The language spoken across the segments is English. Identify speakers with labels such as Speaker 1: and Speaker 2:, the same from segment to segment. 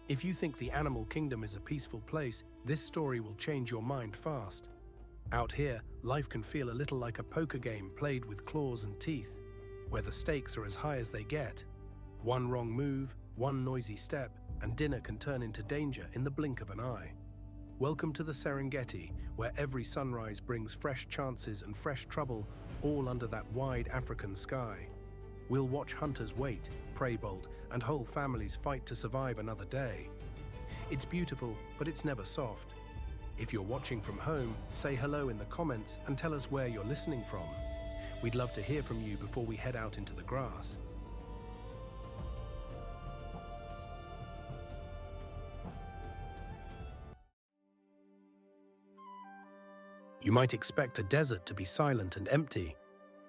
Speaker 1: If you think the animal kingdom is a peaceful place, this story will change your mind fast. Out here, life can feel a little like a poker game played with claws and teeth, where the stakes are as high as they get. One wrong move, one noisy step, and dinner can turn into danger in the blink of an eye. Welcome to the Serengeti, where every sunrise brings fresh chances and fresh trouble, all under that wide African sky. We'll watch hunters wait, prey bolt, and whole families fight to survive another day. It's beautiful, but it's never soft. If you're watching from home, say hello in the comments and tell us where you're listening from. We'd love to hear from you before we head out into the grass. You might expect a desert to be silent and empty,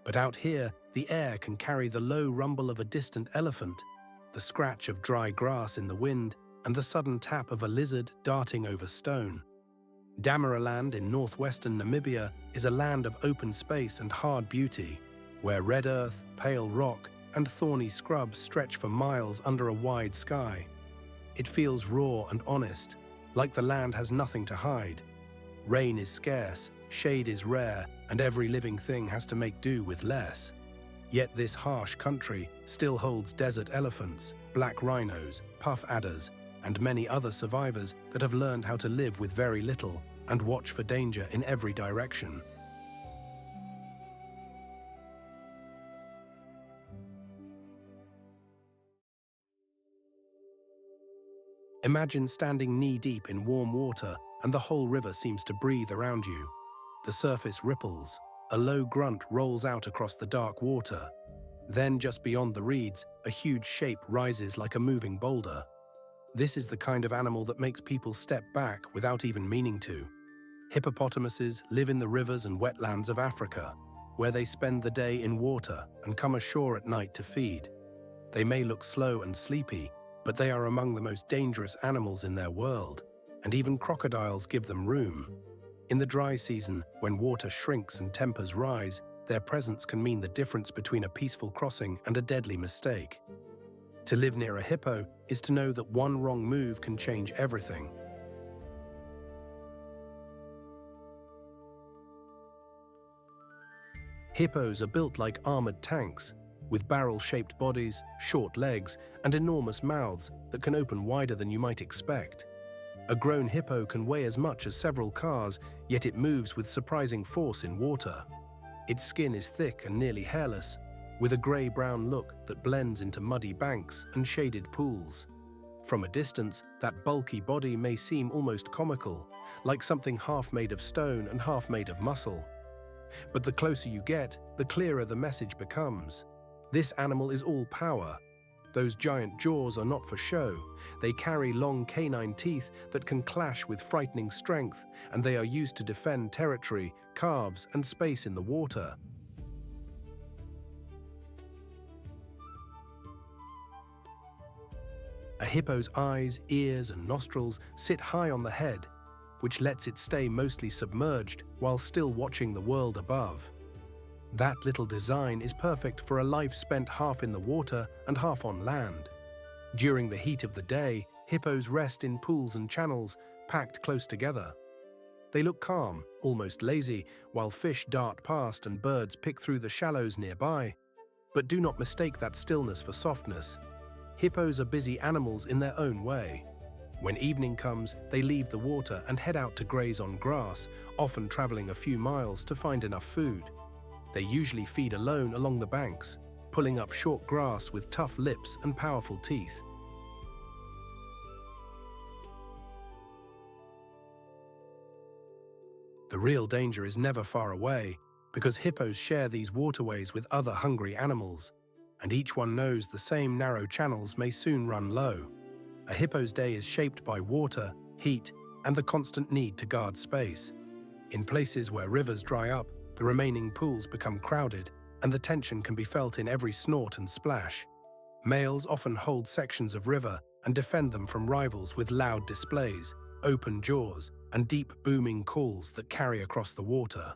Speaker 1: but out here, the air can carry the low rumble of a distant elephant, the scratch of dry grass in the wind, and the sudden tap of a lizard darting over stone. Damaraland in northwestern Namibia is a land of open space and hard beauty, where red earth, pale rock, and thorny scrubs stretch for miles under a wide sky. It feels raw and honest, like the land has nothing to hide. Rain is scarce, shade is rare, and every living thing has to make do with less. Yet this harsh country still holds desert elephants, black rhinos, puff adders, and many other survivors that have learned how to live with very little and watch for danger in every direction. Imagine standing knee-deep in warm water and the whole river seems to breathe around you. The surface ripples, a low grunt rolls out across the dark water. Then just beyond the reeds, a huge shape rises like a moving boulder. This is the kind of animal that makes people step back without even meaning to. Hippopotamuses live in the rivers and wetlands of Africa, where they spend the day in water and come ashore at night to feed. They may look slow and sleepy, but they are among the most dangerous animals in their world, and even crocodiles give them room. In the dry season, when water shrinks and temperatures rise, their presence can mean the difference between a peaceful crossing and a deadly mistake. To live near a hippo is to know that one wrong move can change everything. Hippos are built like armored tanks, with barrel-shaped bodies, short legs, and enormous mouths that can open wider than you might expect. A grown hippo can weigh as much as several cars, yet it moves with surprising force in water. Its skin is thick and nearly hairless, with a grey-brown look that blends into muddy banks and shaded pools. From a distance, that bulky body may seem almost comical, like something half made of stone and half made of muscle. But the closer you get, the clearer the message becomes. This animal is all power. Those giant jaws are not for show. They carry long canine teeth that can clash with frightening strength, and they are used to defend territory, calves, and space in the water. A hippo's eyes, ears, and nostrils sit high on the head, which lets it stay mostly submerged while still watching the world above. That little design is perfect for a life spent half in the water and half on land. During the heat of the day, hippos rest in pools and channels, packed close together. They look calm, almost lazy, while fish dart past and birds pick through the shallows nearby. But do not mistake that stillness for softness. Hippos are busy animals in their own way. When evening comes, they leave the water and head out to graze on grass, often traveling a few miles to find enough food. They usually feed alone along the banks, pulling up short grass with tough lips and powerful teeth. The real danger is never far away, because hippos share these waterways with other hungry animals, and each one knows the same narrow channels may soon run low. A hippo's day is shaped by water, heat, and the constant need to guard space. In places where rivers dry up, the remaining pools become crowded, and the tension can be felt in every snort and splash. Males often hold sections of river and defend them from rivals with loud displays, open jaws, and deep booming calls that carry across the water.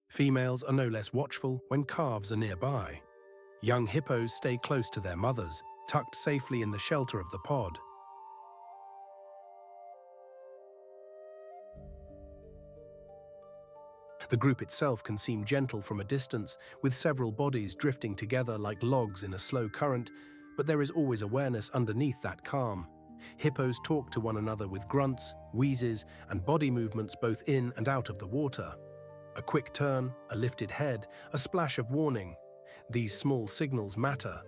Speaker 1: Females are no less watchful when calves are nearby. Young hippos stay close to their mothers, tucked safely in the shelter of the pod. The group itself can seem gentle from a distance, with several bodies drifting together like logs in a slow current, but there is always awareness underneath that calm. Hippos talk to one another with grunts, wheezes, and body movements both in and out of the water. A quick turn, a lifted head, a splash of warning. These small signals matter.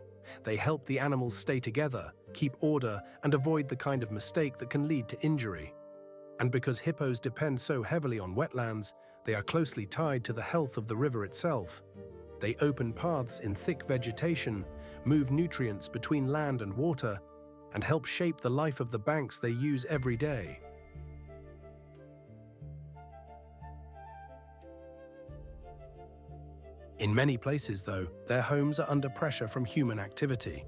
Speaker 1: They help the animals stay together, keep order, and avoid the kind of mistake that can lead to injury. And because hippos depend so heavily on wetlands, they are closely tied to the health of the river itself. They open paths in thick vegetation, move nutrients between land and water, and help shape the life of the banks they use every day. In many places, though, their homes are under pressure from human activity,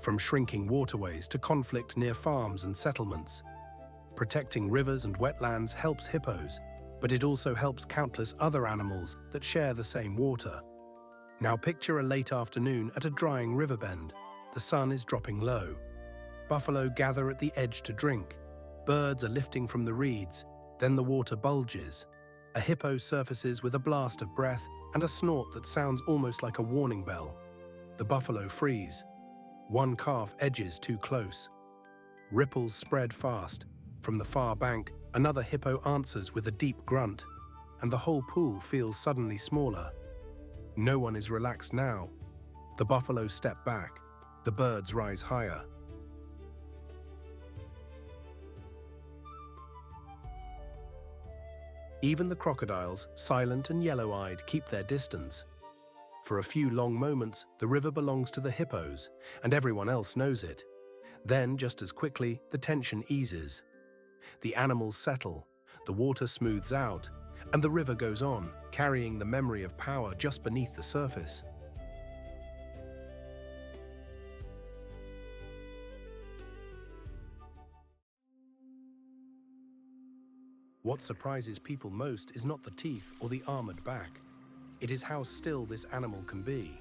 Speaker 1: from shrinking waterways to conflict near farms and settlements. Protecting rivers and wetlands helps hippos, but it also helps countless other animals that share the same water. Now picture a late afternoon at a drying river bend. The sun is dropping low. Buffalo gather at the edge to drink. Birds are lifting from the reeds. Then the water bulges. A hippo surfaces with a blast of breath and a snort that sounds almost like a warning bell. The buffalo freeze. One calf edges too close. Ripples spread fast. From the far bank, another hippo answers with a deep grunt, and the whole pool feels suddenly smaller. No one is relaxed now. The buffalo step back. The birds rise higher. Even the crocodiles, silent and yellow-eyed, keep their distance. For a few long moments, the river belongs to the hippos, and everyone else knows it. Then, just as quickly, the tension eases. The animals settle, the water smooths out, and the river goes on, carrying the memory of power just beneath the surface. What surprises people most is not the teeth or the armored back. It is how still this animal can be.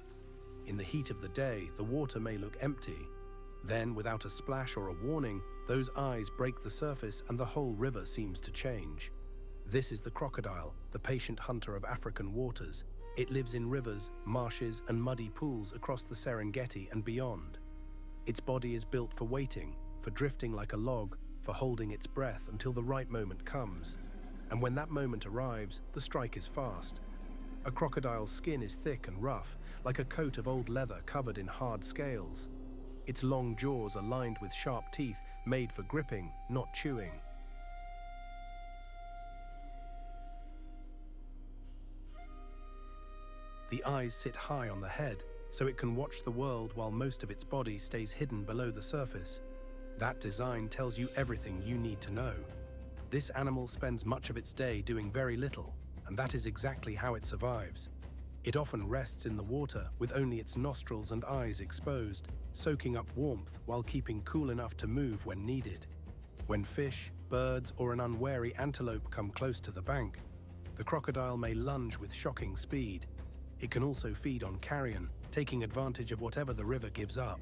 Speaker 1: In the heat of the day, the water may look empty. Then, without a splash or a warning, those eyes break the surface and the whole river seems to change. This is the crocodile, the patient hunter of African waters. It lives in rivers, marshes, and muddy pools across the Serengeti and beyond. Its body is built for waiting, for drifting like a log, for holding its breath until the right moment comes. And when that moment arrives, the strike is fast. A crocodile's skin is thick and rough, like a coat of old leather covered in hard scales. Its long jaws are lined with sharp teeth made for gripping, not chewing. The eyes sit high on the head, so it can watch the world while most of its body stays hidden below the surface. That design tells you everything you need to know. This animal spends much of its day doing very little, and that is exactly how it survives. It often rests in the water with only its nostrils and eyes exposed, soaking up warmth while keeping cool enough to move when needed. When fish, birds, or an unwary antelope come close to the bank, the crocodile may lunge with shocking speed. It can also feed on carrion, taking advantage of whatever the river gives up.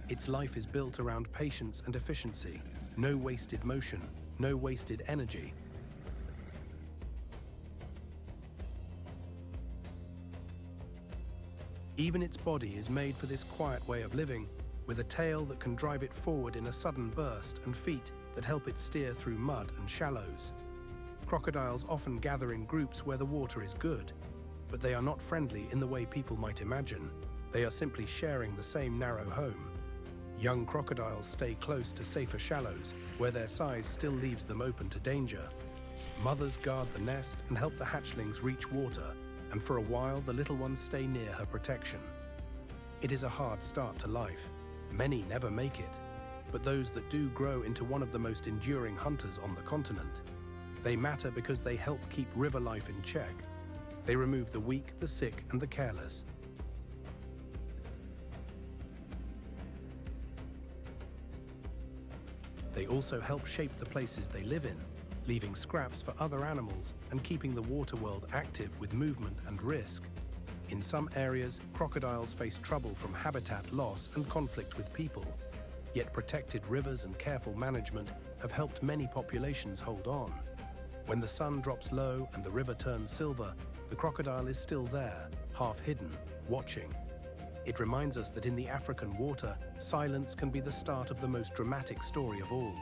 Speaker 1: Its life is built around patience and efficiency. No wasted motion, no wasted energy. Even its body is made for this quiet way of living, with a tail that can drive it forward in a sudden burst and feet that help it steer through mud and shallows. Crocodiles often gather in groups where the water is good, but they are not friendly in the way people might imagine. They are simply sharing the same narrow home. Young crocodiles stay close to safer shallows, where their size still leaves them open to danger. Mothers guard the nest and help the hatchlings reach water, and for a while the little ones stay near her protection. It is a hard start to life. Many never make it, but those that do grow into one of the most enduring hunters on the continent. They matter because they help keep river life in check. They remove the weak, the sick, and the careless. They also help shape the places they live in, leaving scraps for other animals and keeping the water world active with movement and risk. In some areas, crocodiles face trouble from habitat loss and conflict with people. Yet protected rivers and careful management have helped many populations hold on. When the sun drops low and the river turns silver, the crocodile is still there, half hidden, watching. It reminds us that in the African water, silence can be the start of the most dramatic story of all.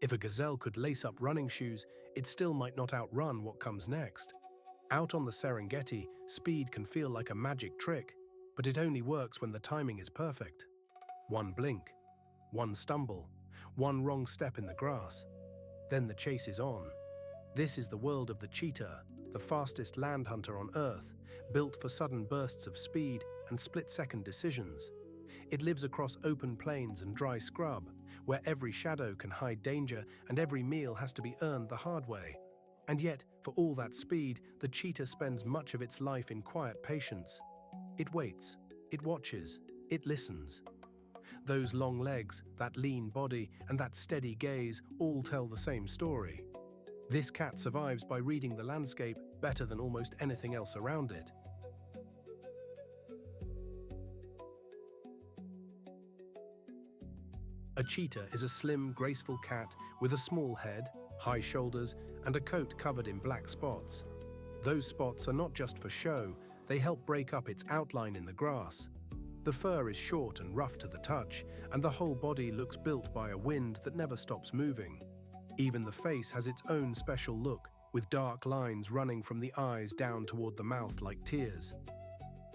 Speaker 1: If a gazelle could lace up running shoes, it still might not outrun what comes next. Out on the Serengeti, speed can feel like a magic trick, but it only works when the timing is perfect. One blink, one stumble, one wrong step in the grass. Then the chase is on. This is the world of the cheetah, the fastest land hunter on Earth, built for sudden bursts of speed and split-second decisions. It lives across open plains and dry scrub, where every shadow can hide danger and every meal has to be earned the hard way. And yet, for all that speed, the cheetah spends much of its life in quiet patience. It waits, it watches, it listens. Those long legs, that lean body, and that steady gaze all tell the same story. This cat survives by reading the landscape better than almost anything else around it. A cheetah is a slim, graceful cat with a small head, high shoulders, and a coat covered in black spots. Those spots are not just for show, they help break up its outline in the grass. The fur is short and rough to the touch, and the whole body looks built by a wind that never stops moving. Even the face has its own special look, with dark lines running from the eyes down toward the mouth like tears.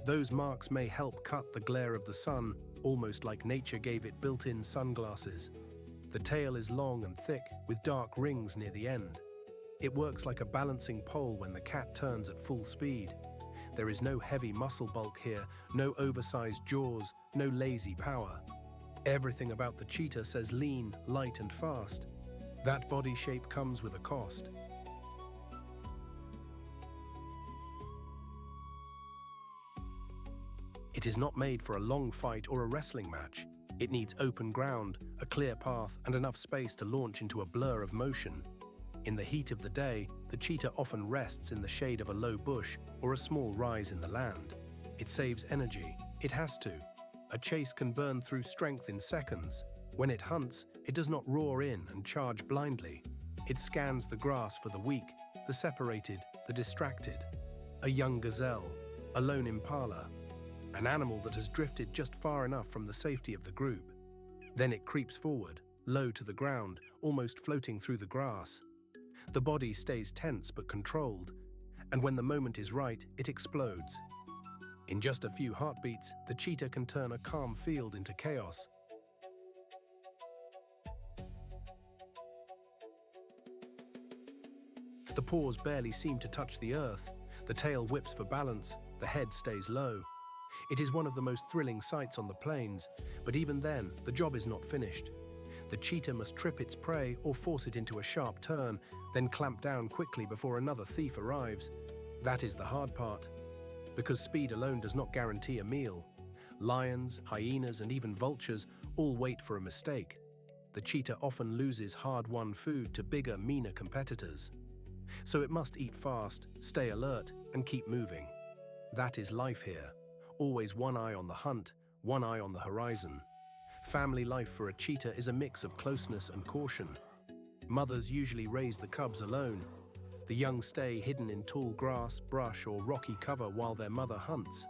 Speaker 1: Those marks may help cut the glare of the sun, almost like nature gave it built-in sunglasses. The tail is long and thick, with dark rings near the end. It works like a balancing pole when the cat turns at full speed. There is no heavy muscle bulk here, no oversized jaws, no lazy power. Everything about the cheetah says lean, light, and fast. That body shape comes with a cost. It is not made for a long fight or a wrestling match. It needs open ground, a clear path, and enough space to launch into a blur of motion. In the heat of the day, the cheetah often rests in the shade of a low bush or a small rise in the land. It saves energy. It has to. A chase can burn through strength in seconds. When it hunts, it does not roar in and charge blindly. It scans the grass for the weak, the separated, the distracted. A young gazelle, a lone impala, an animal that has drifted just far enough from the safety of the group. Then it creeps forward, low to the ground, almost floating through the grass. The body stays tense but controlled, and when the moment is right, it explodes. In just a few heartbeats, the cheetah can turn a calm field into chaos. The paws barely seem to touch the earth, the tail whips for balance, the head stays low. It is one of the most thrilling sights on the plains, but even then, the job is not finished. The cheetah must trip its prey or force it into a sharp turn, then clamp down quickly before another thief arrives. That is the hard part, because speed alone does not guarantee a meal. Lions, hyenas, and even vultures all wait for a mistake. The cheetah often loses hard-won food to bigger, meaner competitors. So it must eat fast, stay alert, and keep moving. That is life here. Always one eye on the hunt, one eye on the horizon. Family life for a cheetah is a mix of closeness and caution. Mothers usually raise the cubs alone. The young stay hidden in tall grass, brush, or rocky cover while their mother hunts.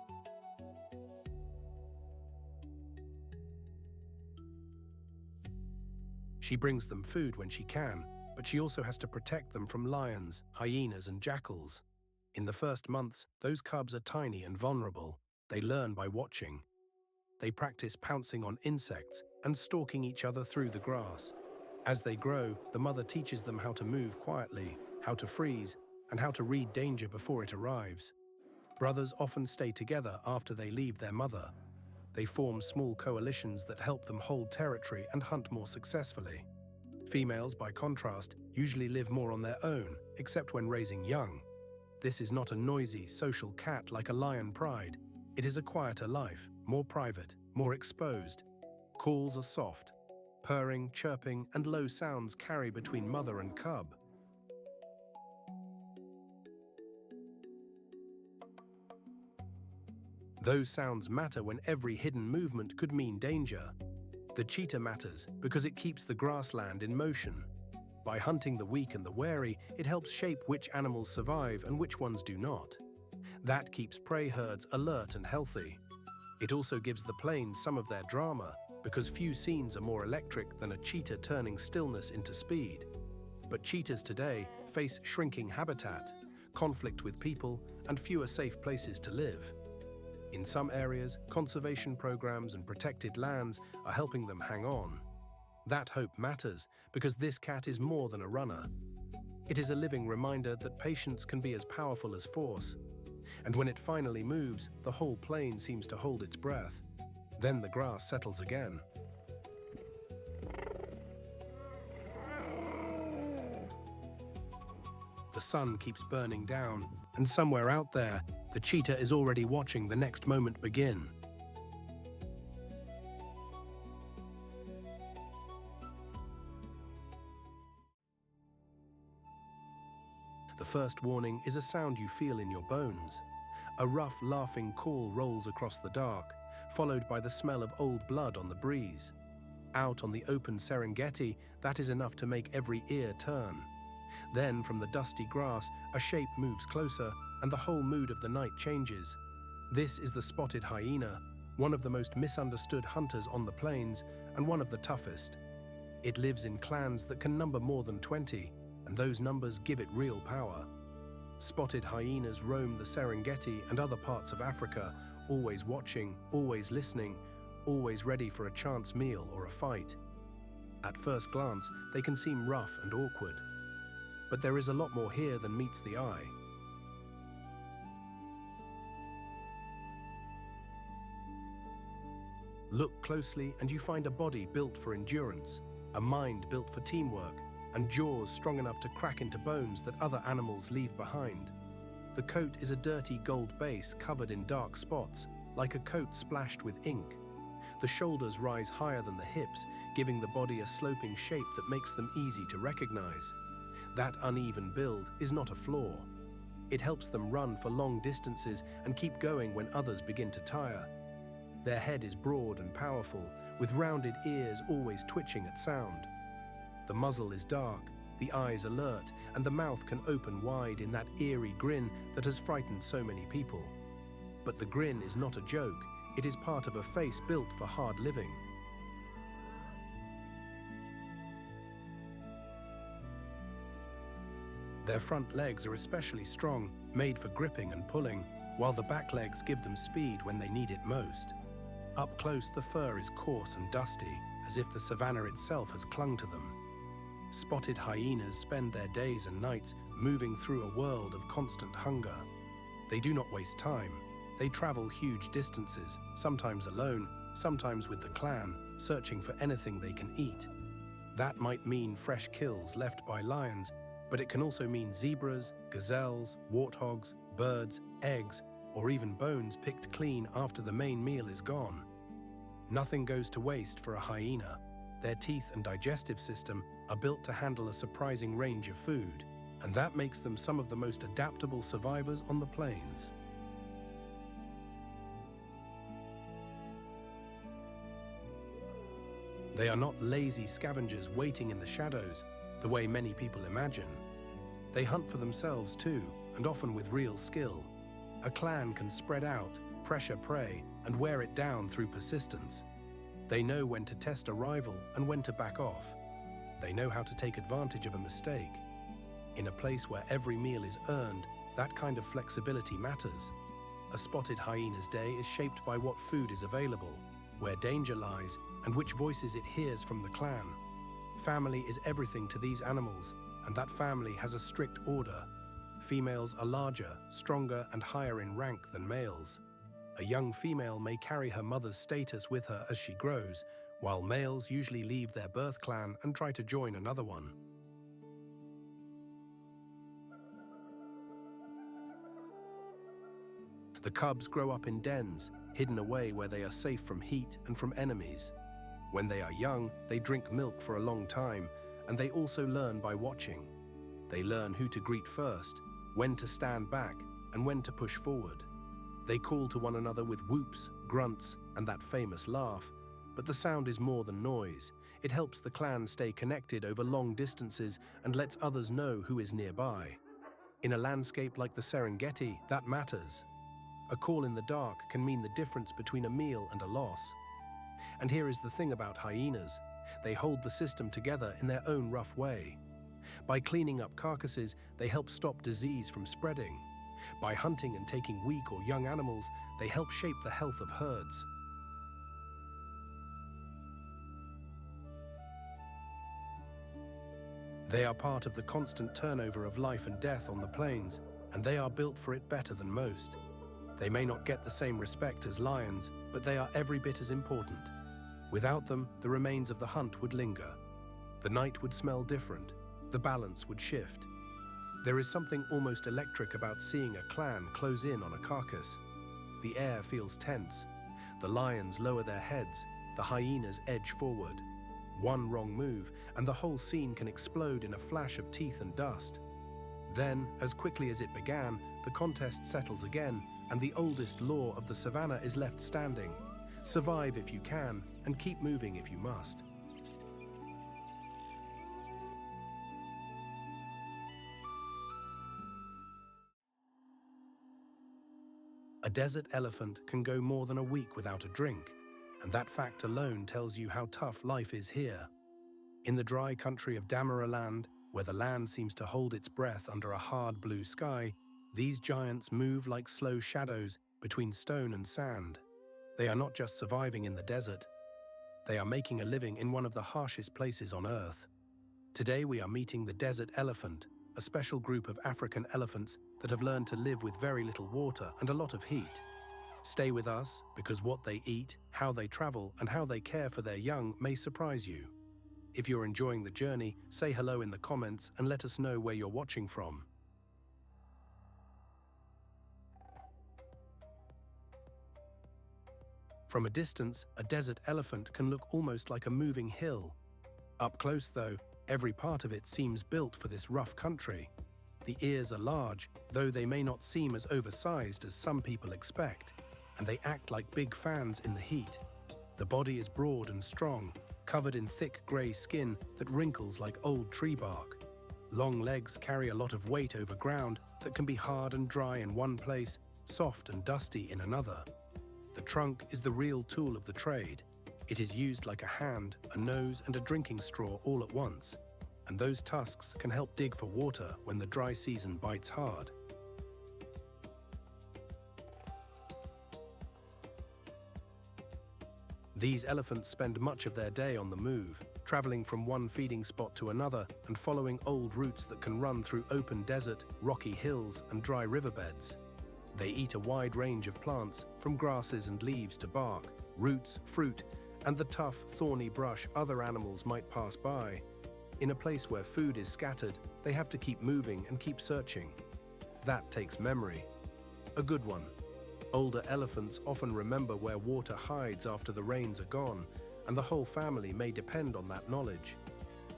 Speaker 1: She brings them food when she can, but she also has to protect them from lions, hyenas, and jackals. In the first months, those cubs are tiny and vulnerable. They learn by watching. They practice pouncing on insects and stalking each other through the grass. As they grow, the mother teaches them how to move quietly, how to freeze, and how to read danger before it arrives. Brothers often stay together after they leave their mother. They form small coalitions that help them hold territory and hunt more successfully. Females, by contrast, usually live more on their own, except when raising young. This is not a noisy, social cat like a lion pride. It is a quieter life, more private, more exposed. Calls are soft. Purring, chirping, and low sounds carry between mother and cub. Those sounds matter when every hidden movement could mean danger. The cheetah matters because it keeps the grassland in motion. By hunting the weak and the wary, it helps shape which animals survive and which ones do not. That keeps prey herds alert and healthy. It also gives the plains some of their drama, because few scenes are more electric than a cheetah turning stillness into speed. But cheetahs today face shrinking habitat, conflict with people, and fewer safe places to live. In some areas, conservation programs and protected lands are helping them hang on. That hope matters because this cat is more than a runner. It is a living reminder that patience can be as powerful as force. And when it finally moves, the whole plain seems to hold its breath. Then the grass settles again. The sun keeps burning down, and somewhere out there, the cheetah is already watching the next moment begin. The first warning is a sound you feel in your bones. A rough, laughing call rolls across the dark, followed by the smell of old blood on the breeze. Out on the open Serengeti, that is enough to make every ear turn. Then, from the dusty grass, a shape moves closer, and the whole mood of the night changes. This is the spotted hyena, one of the most misunderstood hunters on the plains, and one of the toughest. It lives in clans that can number more than 20, and those numbers give it real power. Spotted hyenas roam the Serengeti and other parts of Africa, always watching, always listening, always ready for a chance meal or a fight. At first glance, they can seem rough and awkward. But there is a lot more here than meets the eye. Look closely and you find a body built for endurance, a mind built for teamwork, and jaws strong enough to crack into bones that other animals leave behind. The coat is a dirty gold base covered in dark spots, like a coat splashed with ink. The shoulders rise higher than the hips, giving the body a sloping shape that makes them easy to recognize. That uneven build is not a flaw. It helps them run for long distances and keep going when others begin to tire. Their head is broad and powerful, with rounded ears always twitching at sound. The muzzle is dark, the eyes alert, and the mouth can open wide in that eerie grin that has frightened so many people. But the grin is not a joke, it is part of a face built for hard living. Their front legs are especially strong, made for gripping and pulling, while the back legs give them speed when they need it most. Up close, the fur is coarse and dusty, as if the savannah itself has clung to them. Spotted hyenas spend their days and nights moving through a world of constant hunger. They do not waste time. They travel huge distances, sometimes alone, sometimes with the clan, searching for anything they can eat. That might mean fresh kills left by lions, but it can also mean zebras, gazelles, warthogs, birds, eggs, or even bones picked clean after the main meal is gone. Nothing goes to waste for a hyena. Their teeth and digestive system are built to handle a surprising range of food, and that makes them some of the most adaptable survivors on the plains. They are not lazy scavengers waiting in the shadows, the way many people imagine. They hunt for themselves too, and often with real skill. A clan can spread out, pressure prey, and wear it down through persistence. They know when to test a rival and when to back off. They know how to take advantage of a mistake. In a place where every meal is earned, that kind of flexibility matters. A spotted hyena's day is shaped by what food is available, where danger lies, and which voices it hears from the clan. Family is everything to these animals, and that family has a strict order. Females are larger, stronger, and higher in rank than males. A young female may carry her mother's status with her as she grows, while males usually leave their birth clan and try to join another one. The cubs grow up in dens, hidden away where they are safe from heat and from enemies. When they are young, they drink milk for a long time, and they also learn by watching. They learn who to greet first, when to stand back, and when to push forward. They call to one another with whoops, grunts, and that famous laugh, but the sound is more than noise. It helps the clan stay connected over long distances and lets others know who is nearby. In a landscape like the Serengeti, that matters. A call in the dark can mean the difference between a meal and a loss. And here is the thing about hyenas. They hold the system together in their own rough way. By cleaning up carcasses, they help stop disease from spreading. By hunting and taking weak or young animals, they help shape the health of herds. They are part of the constant turnover of life and death on the plains, and they are built for it better than most. They may not get the same respect as lions, but they are every bit as important. Without them, the remains of the hunt would linger. The night would smell different. The balance would shift. There is something almost electric about seeing a clan close in on a carcass. The air feels tense. The lions lower their heads. The hyenas edge forward. One wrong move, and the whole scene can explode in a flash of teeth and dust. Then, as quickly as it began, the contest settles again, and the oldest law of the savannah is left standing. Survive if you can, and keep moving if you must. A desert elephant can go more than a week without a drink, and that fact alone tells you how tough life is here. In the dry country of Damaraland, where the land seems to hold its breath under a hard blue sky, these giants move like slow shadows between stone and sand. They are not just surviving in the desert. They are making a living in one of the harshest places on Earth. Today we are meeting the desert elephant, a special group of African elephants that have learned to live with very little water and a lot of heat. Stay with us, because what they eat, how they travel, and how they care for their young may surprise you. If you're enjoying the journey, say hello in the comments and let us know where you're watching from. From a distance, a desert elephant can look almost like a moving hill. Up close, though, every part of it seems built for this rough country. The ears are large, though they may not seem as oversized as some people expect, and they act like big fans in the heat. The body is broad and strong, covered in thick grey skin that wrinkles like old tree bark. Long legs carry a lot of weight over ground that can be hard and dry in one place, soft and dusty in another. The trunk is the real tool of the trade. It is used like a hand, a nose, and a drinking straw all at once. And those tusks can help dig for water when the dry season bites hard. These elephants spend much of their day on the move, traveling from one feeding spot to another and following old routes that can run through open desert, rocky hills, and dry riverbeds. They eat a wide range of plants, from grasses and leaves to bark, roots, fruit, and the tough, thorny brush other animals might pass by. In a place where food is scattered, they have to keep moving and keep searching. That takes memory. A good one. Older elephants often remember where water hides after the rains are gone, and the whole family may depend on that knowledge.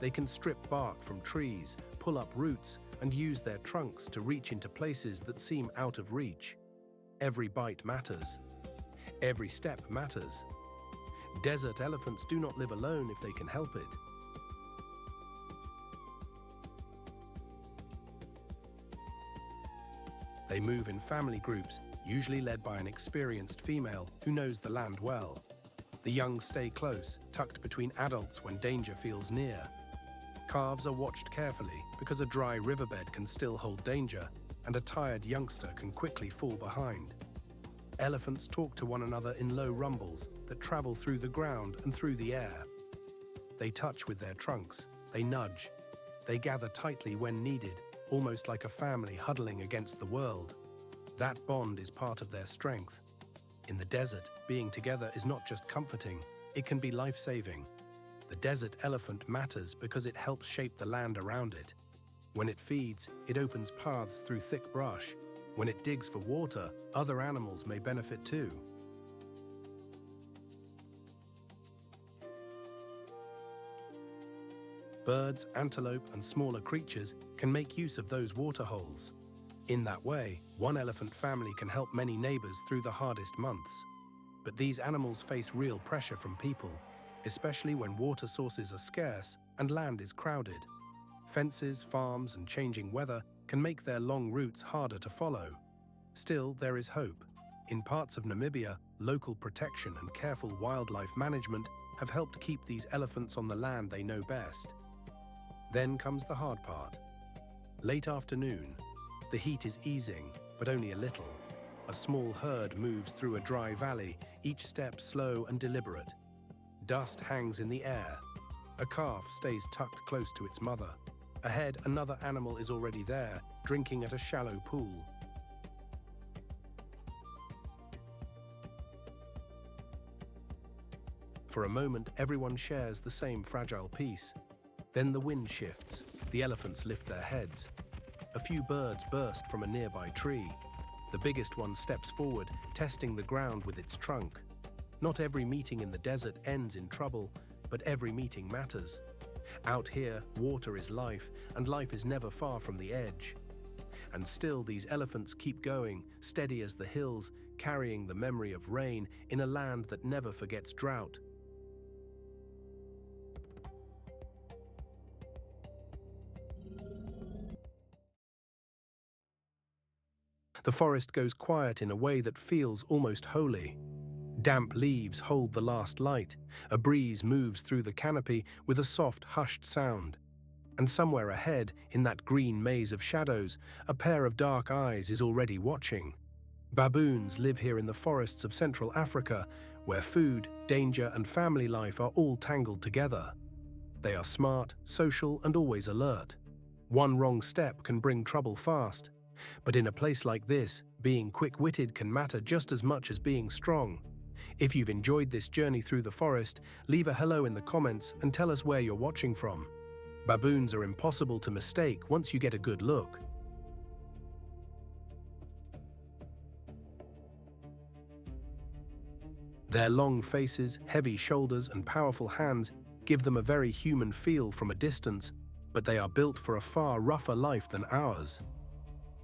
Speaker 1: They can strip bark from trees, pull up roots, and use their trunks to reach into places that seem out of reach. Every bite matters. Every step matters. Desert elephants do not live alone if they can help it. They move in family groups, usually led by an experienced female who knows the land well. The young stay close, tucked between adults when danger feels near. Calves are watched carefully because a dry riverbed can still hold danger, and a tired youngster can quickly fall behind. Elephants talk to one another in low rumbles that travel through the ground and through the air. They touch with their trunks, they nudge, they gather tightly when needed, almost like a family huddling against the world. That bond is part of their strength. In the desert, being together is not just comforting, it can be life-saving. The desert elephant matters because it helps shape the land around it. When it feeds, it opens paths through thick brush. When it digs for water, other animals may benefit too. Birds, antelope, and smaller creatures can make use of those water holes. In that way, one elephant family can help many neighbors through the hardest months. But these animals face real pressure from people, especially when water sources are scarce and land is crowded. Fences, farms, and changing weather can make their long routes harder to follow. Still, there is hope. In parts of Namibia, local protection and careful wildlife management have helped keep these elephants on the land they know best. Then comes the hard part. Late afternoon. The heat is easing, but only a little. A small herd moves through a dry valley, each step slow and deliberate. Dust hangs in the air. A calf stays tucked close to its mother. Ahead, another animal is already there, drinking at a shallow pool. For a moment, everyone shares the same fragile piece. Then the wind shifts. The elephants lift their heads. A few birds burst from a nearby tree. The biggest one steps forward, testing the ground with its trunk. Not every meeting in the desert ends in trouble, but every meeting matters. Out here, water is life, and life is never far from the edge. And still, these elephants keep going, steady as the hills, carrying the memory of rain in a land that never forgets drought. The forest goes quiet in a way that feels almost holy. Damp leaves hold the last light. A breeze moves through the canopy with a soft, hushed sound. And somewhere ahead, in that green maze of shadows, a pair of dark eyes is already watching. Baboons live here in the forests of Central Africa, where food, danger, and family life are all tangled together. They are smart, social, and always alert. One wrong step can bring trouble fast. But in a place like this, being quick-witted can matter just as much as being strong. If you've enjoyed this journey through the forest, leave a hello in the comments and tell us where you're watching from. Baboons are impossible to mistake once you get a good look. Their long faces, heavy shoulders, and powerful hands give them a very human feel from a distance, but they are built for a far rougher life than ours.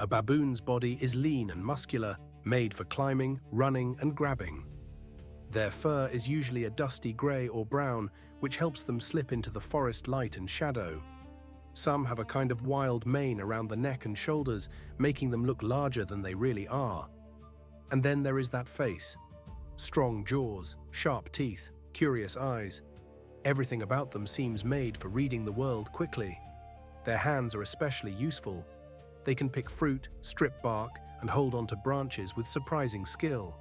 Speaker 1: A baboon's body is lean and muscular, made for climbing, running, and grabbing. Their fur is usually a dusty grey or brown, which helps them slip into the forest light and shadow. Some have a kind of wild mane around the neck and shoulders, making them look larger than they really are. And then there is that face. Strong jaws, sharp teeth, curious eyes. Everything about them seems made for reading the world quickly. Their hands are especially useful. They can pick fruit, strip bark, and hold onto branches with surprising skill.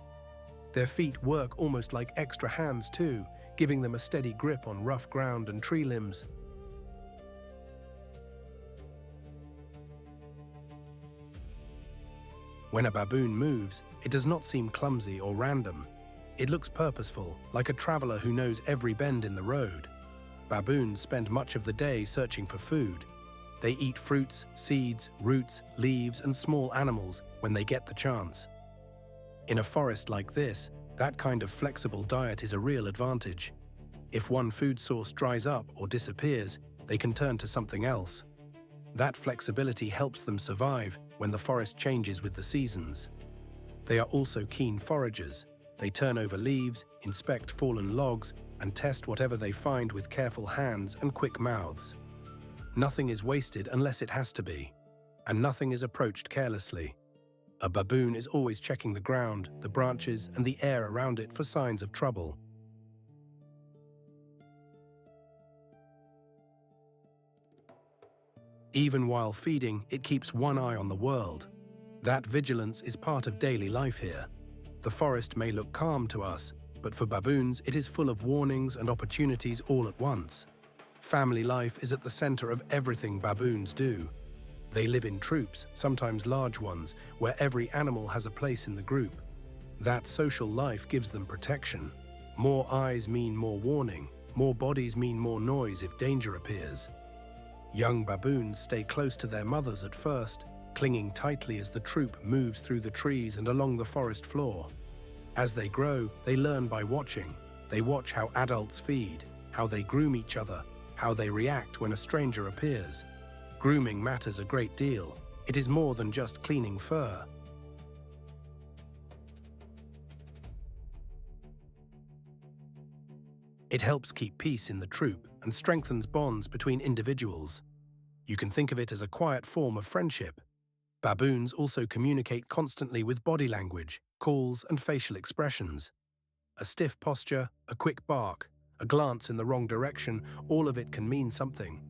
Speaker 1: Their feet work almost like extra hands too, giving them a steady grip on rough ground and tree limbs. When a baboon moves, it does not seem clumsy or random. It looks purposeful, like a traveler who knows every bend in the road. Baboons spend much of the day searching for food. They eat fruits, seeds, roots, leaves, and small animals when they get the chance. In a forest like this, that kind of flexible diet is a real advantage. If one food source dries up or disappears, they can turn to something else. That flexibility helps them survive when the forest changes with the seasons. They are also keen foragers. They turn over leaves, inspect fallen logs, and test whatever they find with careful hands and quick mouths. Nothing is wasted unless it has to be, and nothing is approached carelessly. A baboon is always checking the ground, the branches, and the air around it for signs of trouble. Even while feeding, it keeps one eye on the world. That vigilance is part of daily life here. The forest may look calm to us, but for baboons it is full of warnings and opportunities all at once. Family life is at the center of everything baboons do. They live in troops, sometimes large ones, where every animal has a place in the group. That social life gives them protection. More eyes mean more warning. More bodies mean more noise if danger appears. Young baboons stay close to their mothers at first, clinging tightly as the troop moves through the trees and along the forest floor. As they grow, they learn by watching. They watch how adults feed, how they groom each other, how they react when a stranger appears. Grooming matters a great deal. It is more than just cleaning fur. It helps keep peace in the troop and strengthens bonds between individuals. You can think of it as a quiet form of friendship. Baboons also communicate constantly with body language, calls, and facial expressions. A stiff posture, a quick bark, a glance in the wrong direction, all of it can mean something.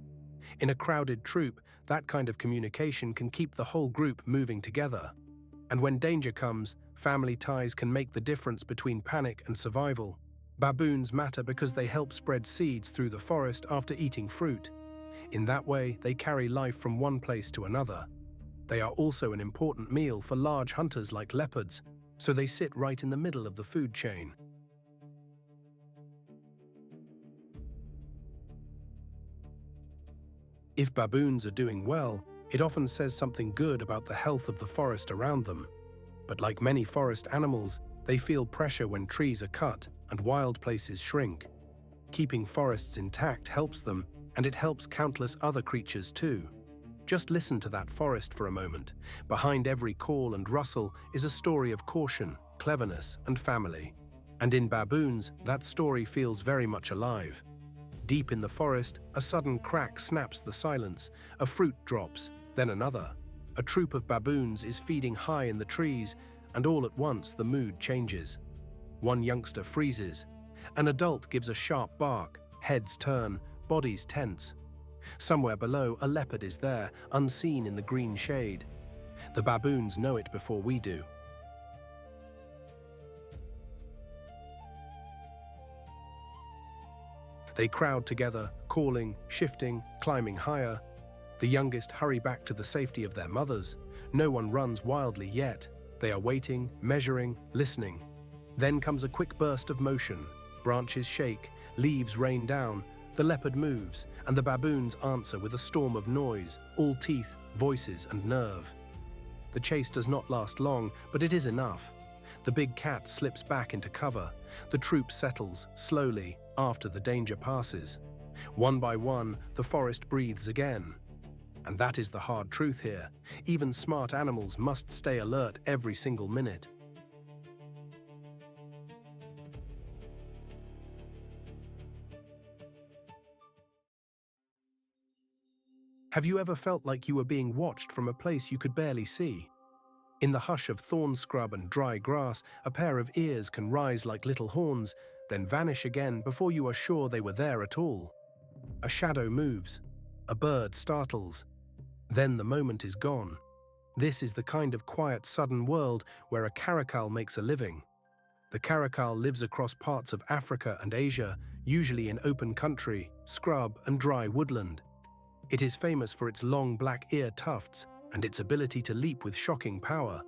Speaker 1: In a crowded troop, that kind of communication can keep the whole group moving together. And when danger comes, family ties can make the difference between panic and survival. Baboons matter because they help spread seeds through the forest after eating fruit. In that way, they carry life from one place to another. They are also an important meal for large hunters like leopards, so they sit right in the middle of the food chain. If baboons are doing well, it often says something good about the health of the forest around them. But like many forest animals, they feel pressure when trees are cut and wild places shrink. Keeping forests intact helps them, and it helps countless other creatures too. Just listen to that forest for a moment. Behind every call and rustle is a story of caution, cleverness, and family. And in baboons, that story feels very much alive. Deep in the forest, a sudden crack snaps the silence, a fruit drops, then another. A troop of baboons is feeding high in the trees, and all at once the mood changes. One youngster freezes. An adult gives a sharp bark, heads turn, bodies tense. Somewhere below, a leopard is there, unseen in the green shade. The baboons know it before we do. They crowd together, calling, shifting, climbing higher. The youngest hurry back to the safety of their mothers. No one runs wildly yet. They are waiting, measuring, listening. Then comes a quick burst of motion. Branches shake, leaves rain down, the leopard moves, and the baboons answer with a storm of noise, all teeth, voices, and nerve. The chase does not last long, but it is enough. The big cat slips back into cover. The troop settles, slowly, after the danger passes. One by one, the forest breathes again. And that is the hard truth here. Even smart animals must stay alert every single minute. Have you ever felt like you were being watched from a place you could barely see? In the hush of thorn scrub and dry grass, a pair of ears can rise like little horns, then vanish again before you are sure they were there at all. A shadow moves. A bird startles. Then the moment is gone. This is the kind of quiet, sudden world where a caracal makes a living. The caracal lives across parts of Africa and Asia, usually in open country, scrub, and dry woodland. It is famous for its long black ear tufts and its ability to leap with shocking power.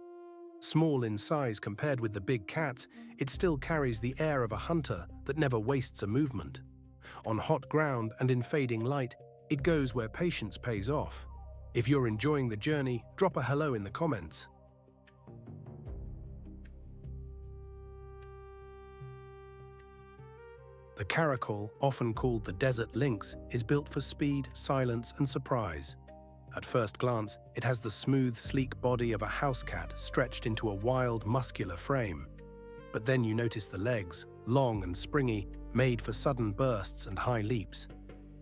Speaker 1: Small in size compared with the big cats, it still carries the air of a hunter that never wastes a movement. On hot ground and in fading light, it goes where patience pays off. If you're enjoying the journey, drop a hello in the comments. The caracal, often called the desert lynx, is built for speed, silence, and surprise. At first glance, it has the smooth, sleek body of a house cat stretched into a wild, muscular frame. But then you notice the legs, long and springy, made for sudden bursts and high leaps.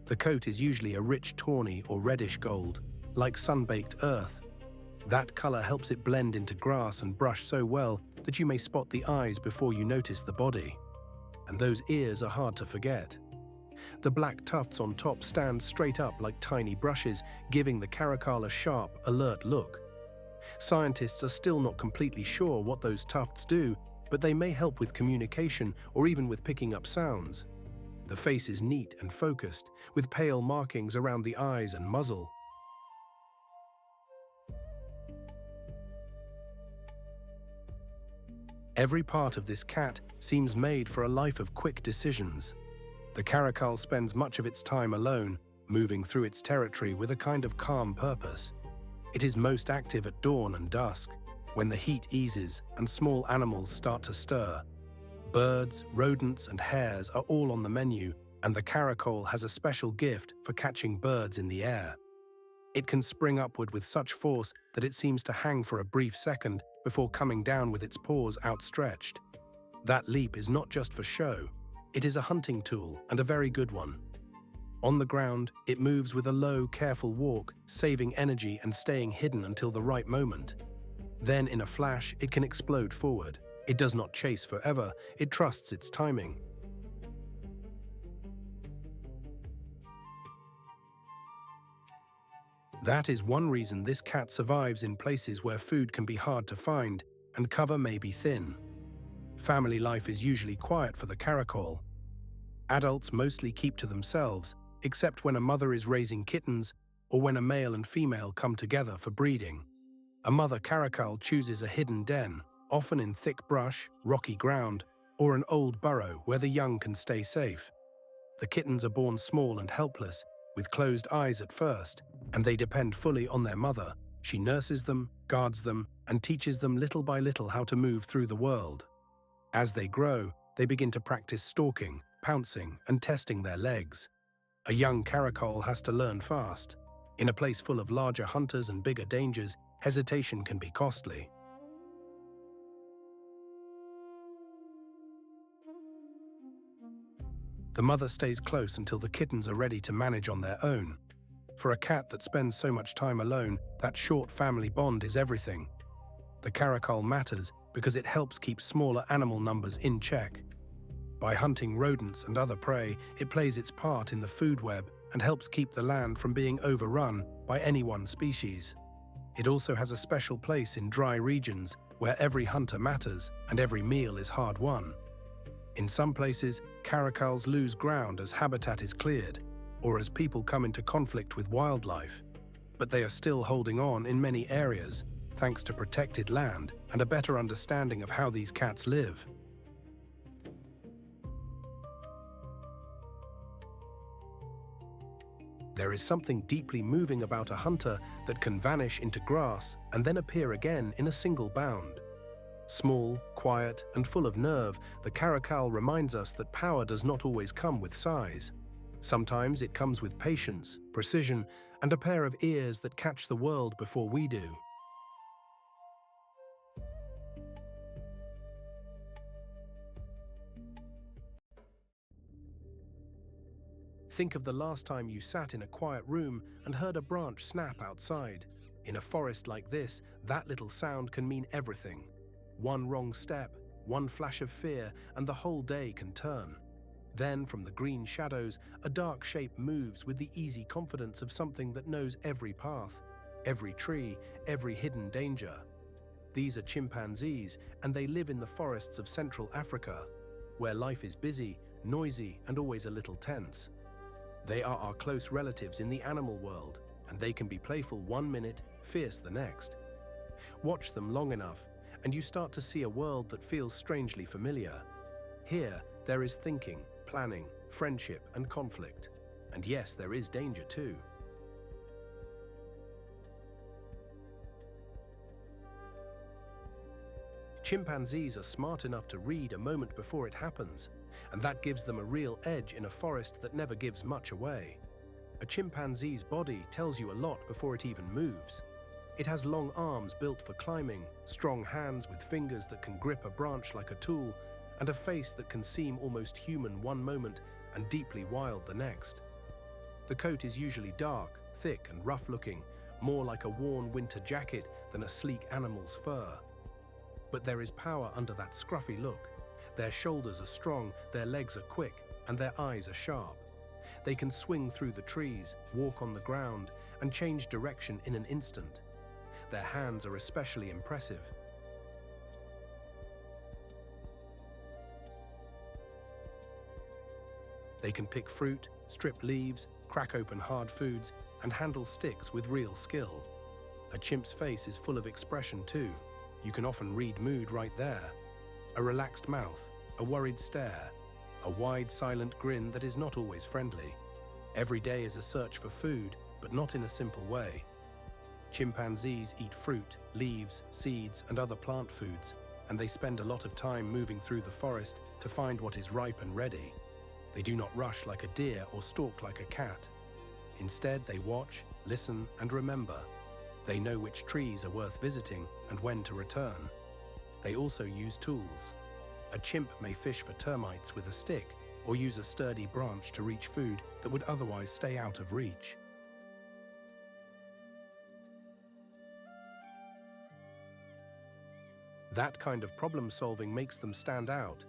Speaker 1: The coat is usually a rich tawny or reddish gold, like sun-baked earth. That color helps it blend into grass and brush so well that you may spot the eyes before you notice the body. And those ears are hard to forget. The black tufts on top stand straight up like tiny brushes, giving the caracal a sharp, alert look. Scientists are still not completely sure what those tufts do, but they may help with communication or even with picking up sounds. The face is neat and focused, with pale markings around the eyes and muzzle. Every part of this cat seems made for a life of quick decisions. The caracal spends much of its time alone, moving through its territory with a kind of calm purpose. It is most active at dawn and dusk, when the heat eases and small animals start to stir. Birds, rodents, and hares are all on the menu, and the caracal has a special gift for catching birds in the air. It can spring upward with such force that it seems to hang for a brief second before coming down with its paws outstretched. That leap is not just for show, it is a hunting tool, and a very good one. On the ground, it moves with a low, careful walk, saving energy and staying hidden until the right moment. Then, in a flash, it can explode forward. It does not chase forever, it trusts its timing. That is one reason this cat survives in places where food can be hard to find and cover may be thin. Family life is usually quiet for the caracal. Adults mostly keep to themselves, except when a mother is raising kittens or when a male and female come together for breeding. A mother caracal chooses a hidden den, often in thick brush, rocky ground, or an old burrow where the young can stay safe. The kittens are born small and helpless, with closed eyes at first, and they depend fully on their mother. She nurses them, guards them, and teaches them little by little how to move through the world. As they grow, they begin to practice stalking, pouncing, and testing their legs. A young caracal has to learn fast. In a place full of larger hunters and bigger dangers, hesitation can be costly. The mother stays close until the kittens are ready to manage on their own. For a cat that spends so much time alone, that short family bond is everything. The caracal matters because it helps keep smaller animal numbers in check. By hunting rodents and other prey, it plays its part in the food web and helps keep the land from being overrun by any one species. It also has a special place in dry regions where every hunter matters and every meal is hard won. In some places, caracals lose ground as habitat is cleared, or as people come into conflict with wildlife. But they are still holding on in many areas, thanks to protected land and a better understanding of how these cats live. There is something deeply moving about a hunter that can vanish into grass and then appear again in a single bound. Small, quiet, and full of nerve, the caracal reminds us that power does not always come with size. Sometimes it comes with patience, precision, and a pair of ears that catch the world before we do. Think of the last time you sat in a quiet room and heard a branch snap outside. In a forest like this, that little sound can mean everything. One wrong step, one flash of fear, and the whole day can turn. Then, from the green shadows, a dark shape moves with the easy confidence of something that knows every path, every tree, every hidden danger. These are chimpanzees, and they live in the forests of Central Africa, where life is busy, noisy, and always a little tense. They are our close relatives in the animal world, and they can be playful one minute, fierce the next. Watch them long enough, and you start to see a world that feels strangely familiar. Here, there is thinking, planning, friendship, and conflict. And yes, there is danger too. Chimpanzees are smart enough to read a moment before it happens, and that gives them a real edge in a forest that never gives much away. A chimpanzee's body tells you a lot before it even moves. It has long arms built for climbing, strong hands with fingers that can grip a branch like a tool, and a face that can seem almost human one moment and deeply wild the next. The coat is usually dark, thick, and rough-looking, more like a worn winter jacket than a sleek animal's fur. But there is power under that scruffy look. Their shoulders are strong, their legs are quick, and their eyes are sharp. They can swing through the trees, walk on the ground, and change direction in an instant. Their hands are especially impressive. They can pick fruit, strip leaves, crack open hard foods, and handle sticks with real skill. A chimp's face is full of expression too. You can often read mood right there. A relaxed mouth, a worried stare, a wide, silent grin that is not always friendly. Every day is a search for food, but not in a simple way. Chimpanzees eat fruit, leaves, seeds, and other plant foods, and they spend a lot of time moving through the forest to find what is ripe and ready. They do not rush like a deer or stalk like a cat. Instead, they watch, listen, and remember. They know which trees are worth visiting and when to return. They also use tools. A chimp may fish for termites with a stick or use a sturdy branch to reach food that would otherwise stay out of reach. That kind of problem-solving makes them stand out.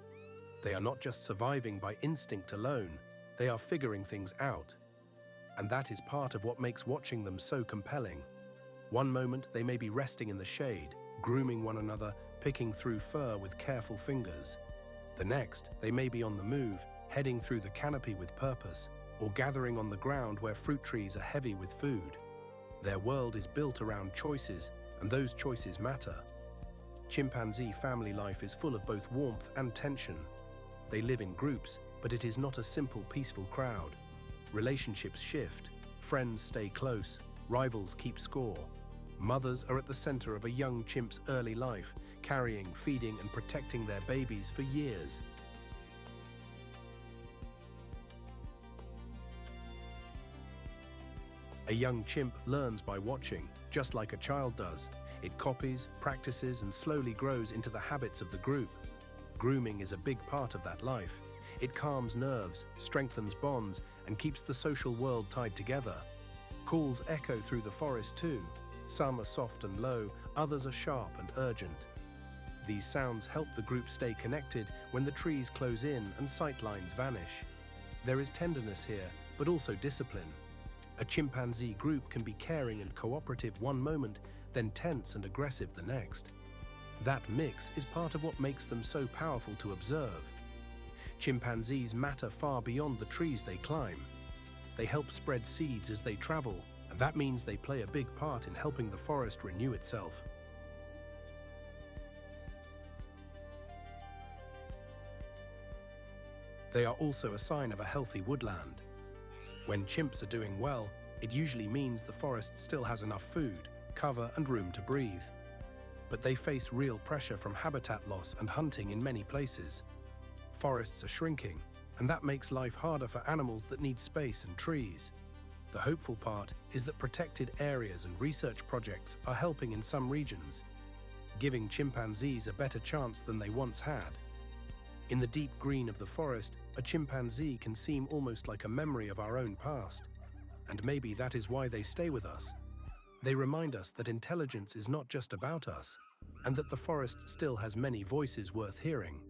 Speaker 1: They are not just surviving by instinct alone, they are figuring things out. And that is part of what makes watching them so compelling. One moment they may be resting in the shade, grooming one another, picking through fur with careful fingers. The next, they may be on the move, heading through the canopy with purpose, or gathering on the ground where fruit trees are heavy with food. Their world is built around choices, and those choices matter. Chimpanzee family life is full of both warmth and tension. They live in groups, but it is not a simple, peaceful crowd. Relationships shift, friends stay close, rivals keep score. Mothers are at the center of a young chimp's early life, carrying, feeding, and protecting their babies for years. A young chimp learns by watching, just like a child does. It copies, practices, and slowly grows into the habits of the group. Grooming is a big part of that life. It calms nerves, strengthens bonds, and keeps the social world tied together. Calls echo through the forest too. Some are soft and low, others are sharp and urgent. These sounds help the group stay connected when the trees close in and sight lines vanish. There is tenderness here, but also discipline. A chimpanzee group can be caring and cooperative one moment, then tense and aggressive the next. That mix is part of what makes them so powerful to observe. Chimpanzees matter far beyond the trees they climb. They help spread seeds as they travel, and that means they play a big part in helping the forest renew itself. They are also a sign of a healthy woodland. When chimps are doing well, it usually means the forest still has enough food, cover, and room to breathe. But they face real pressure from habitat loss and hunting in many places. Forests are shrinking, and that makes life harder for animals that need space and trees. The hopeful part is that protected areas and research projects are helping in some regions, giving chimpanzees a better chance than they once had. In the deep green of the forest, a chimpanzee can seem almost like a memory of our own past. And maybe that is why they stay with us. They remind us that intelligence is not just about us, and that the forest still has many voices worth hearing.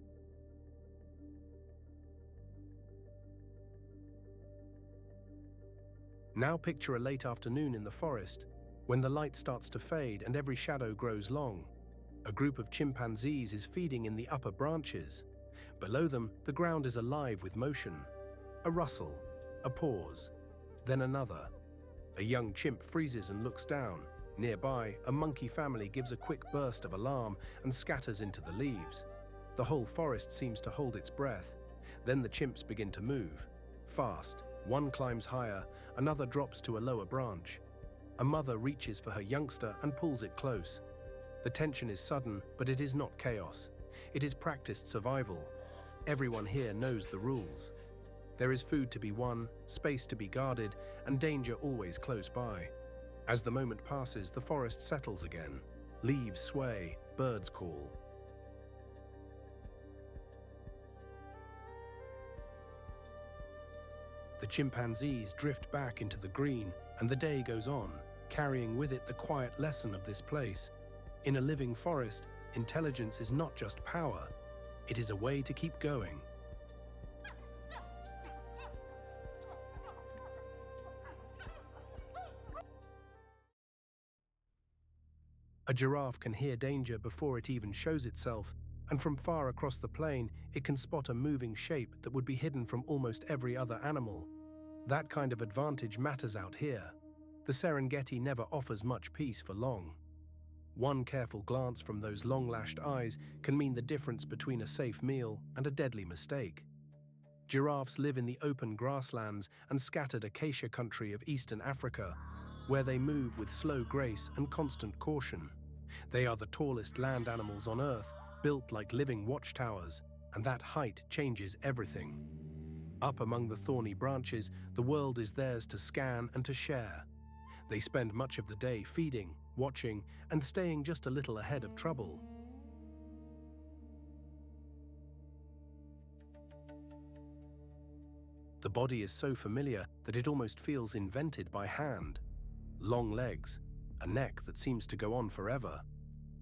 Speaker 1: Now picture a late afternoon in the forest, when the light starts to fade and every shadow grows long. A group of chimpanzees is feeding in the upper branches. Below them, the ground is alive with motion. A rustle, a pause, then another. A young chimp freezes and looks down. Nearby, a monkey family gives a quick burst of alarm and scatters into the leaves. The whole forest seems to hold its breath. Then the chimps begin to move. Fast, one climbs higher, another drops to a lower branch. A mother reaches for her youngster and pulls it close. The tension is sudden, but it is not chaos. It is practiced survival. Everyone here knows the rules. There is food to be won, space to be guarded, and danger always close by. As the moment passes, the forest settles again. Leaves sway, birds call. The chimpanzees drift back into the green, and the day goes on, carrying with it the quiet lesson of this place. In a living forest, intelligence is not just power, it is a way to keep going. A giraffe can hear danger before it even shows itself, and from far across the plain, it can spot a moving shape that would be hidden from almost every other animal. That kind of advantage matters out here. The Serengeti never offers much peace for long. One careful glance from those long-lashed eyes can mean the difference between a safe meal and a deadly mistake. Giraffes live in the open grasslands and scattered acacia country of eastern Africa, where they move with slow grace and constant caution. They are the tallest land animals on Earth, built like living watchtowers, and that height changes everything. Up among the thorny branches, the world is theirs to scan and to share. They spend much of the day feeding, watching, and staying just a little ahead of trouble. The body is so familiar that it almost feels invented by hand. Long legs, a neck that seems to go on forever,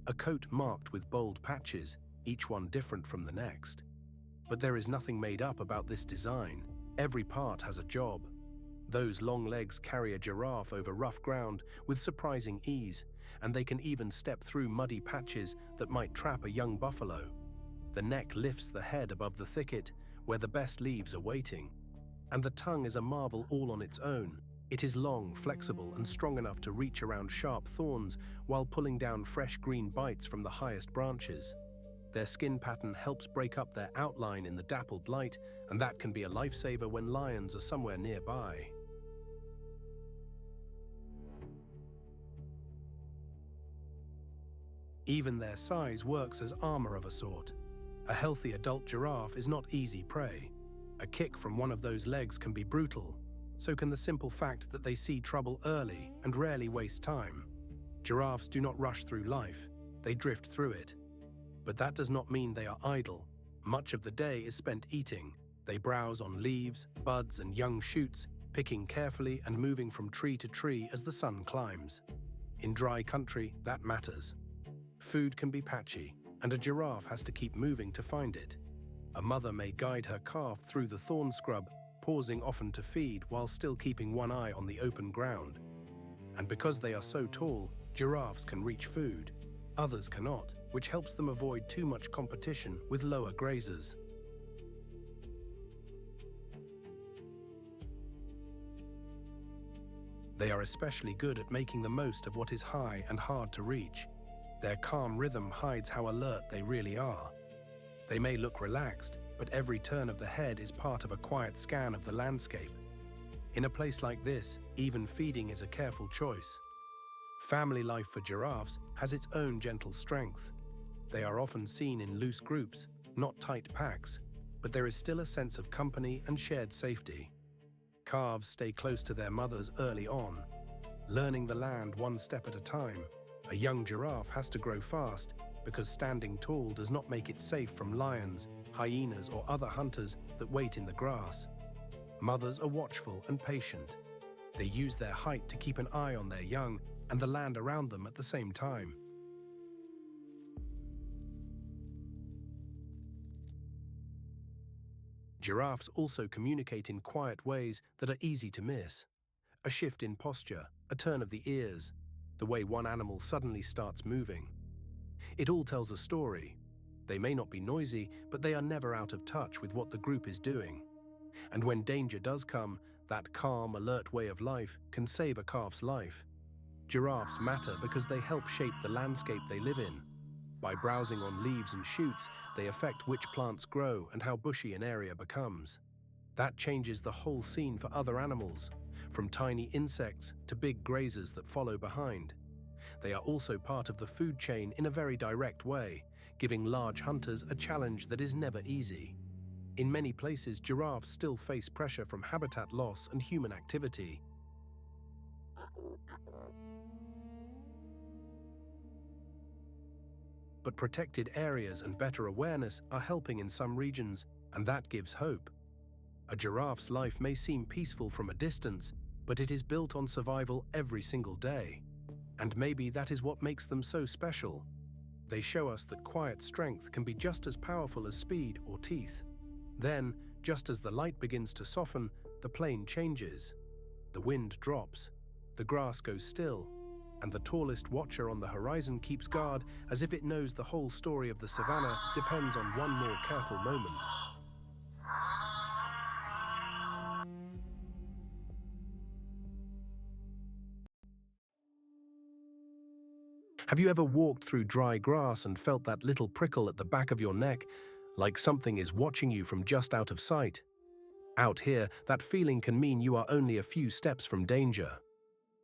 Speaker 1: a coat marked with bold patches, each one different from the next. But there is nothing made up about this design. Every part has a job. Those long legs carry a giraffe over rough ground with surprising ease, and they can even step through muddy patches that might trap a young buffalo. The neck lifts the head above the thicket, where the best leaves are waiting. And the tongue is a marvel all on its own. It is long, flexible, and strong enough to reach around sharp thorns while pulling down fresh green bites from the highest branches. Their skin pattern helps break up their outline in the dappled light, and that can be a lifesaver when lions are somewhere nearby. Even their size works as armor of a sort. A healthy adult giraffe is not easy prey. A kick from one of those legs can be brutal. So can the simple fact that they see trouble early and rarely waste time. Giraffes do not rush through life, they drift through it. But that does not mean they are idle. Much of the day is spent eating. They browse on leaves, buds, and young shoots, picking carefully and moving from tree to tree as the sun climbs. In dry country, that matters. Food can be patchy, and a giraffe has to keep moving to find it. A mother may guide her calf through the thorn scrub, pausing often to feed while still keeping one eye on the open ground. And because they are so tall, giraffes can reach food. Others cannot, which helps them avoid too much competition with lower grazers. They are especially good at making the most of what is high and hard to reach. Their calm rhythm hides how alert they really are. They may look relaxed, but every turn of the head is part of a quiet scan of the landscape. In a place like this, even feeding is a careful choice. Family life for giraffes has its own gentle strength. They are often seen in loose groups, not tight packs, but there is still a sense of company and shared safety. Calves stay close to their mothers early on, learning the land one step at a time. A young giraffe has to grow fast, because standing tall does not make it safe from lions, hyenas, or other hunters that wait in the grass. Mothers are watchful and patient. They use their height to keep an eye on their young and the land around them at the same time. Giraffes also communicate in quiet ways that are easy to miss. A shift in posture, a turn of the ears, the way one animal suddenly starts moving. It all tells a story. They may not be noisy, but they are never out of touch with what the group is doing. And when danger does come, that calm, alert way of life can save a calf's life. Giraffes matter because they help shape the landscape they live in. By browsing on leaves and shoots, they affect which plants grow and how bushy an area becomes. That changes the whole scene for other animals, from tiny insects to big grazers that follow behind. They are also part of the food chain in a very direct way, giving large hunters a challenge that is never easy. In many places, giraffes still face pressure from habitat loss and human activity. But protected areas and better awareness are helping in some regions, and that gives hope. A giraffe's life may seem peaceful from a distance, but it is built on survival every single day. And maybe that is what makes them so special. They show us that quiet strength can be just as powerful as speed or teeth. Then, just as the light begins to soften, the plain changes. The wind drops, the grass goes still, and the tallest watcher on the horizon keeps guard as if it knows the whole story of the savannah depends on one more careful moment. Have you ever walked through dry grass and felt that little prickle at the back of your neck, like something is watching you from just out of sight? Out here, that feeling can mean you are only a few steps from danger.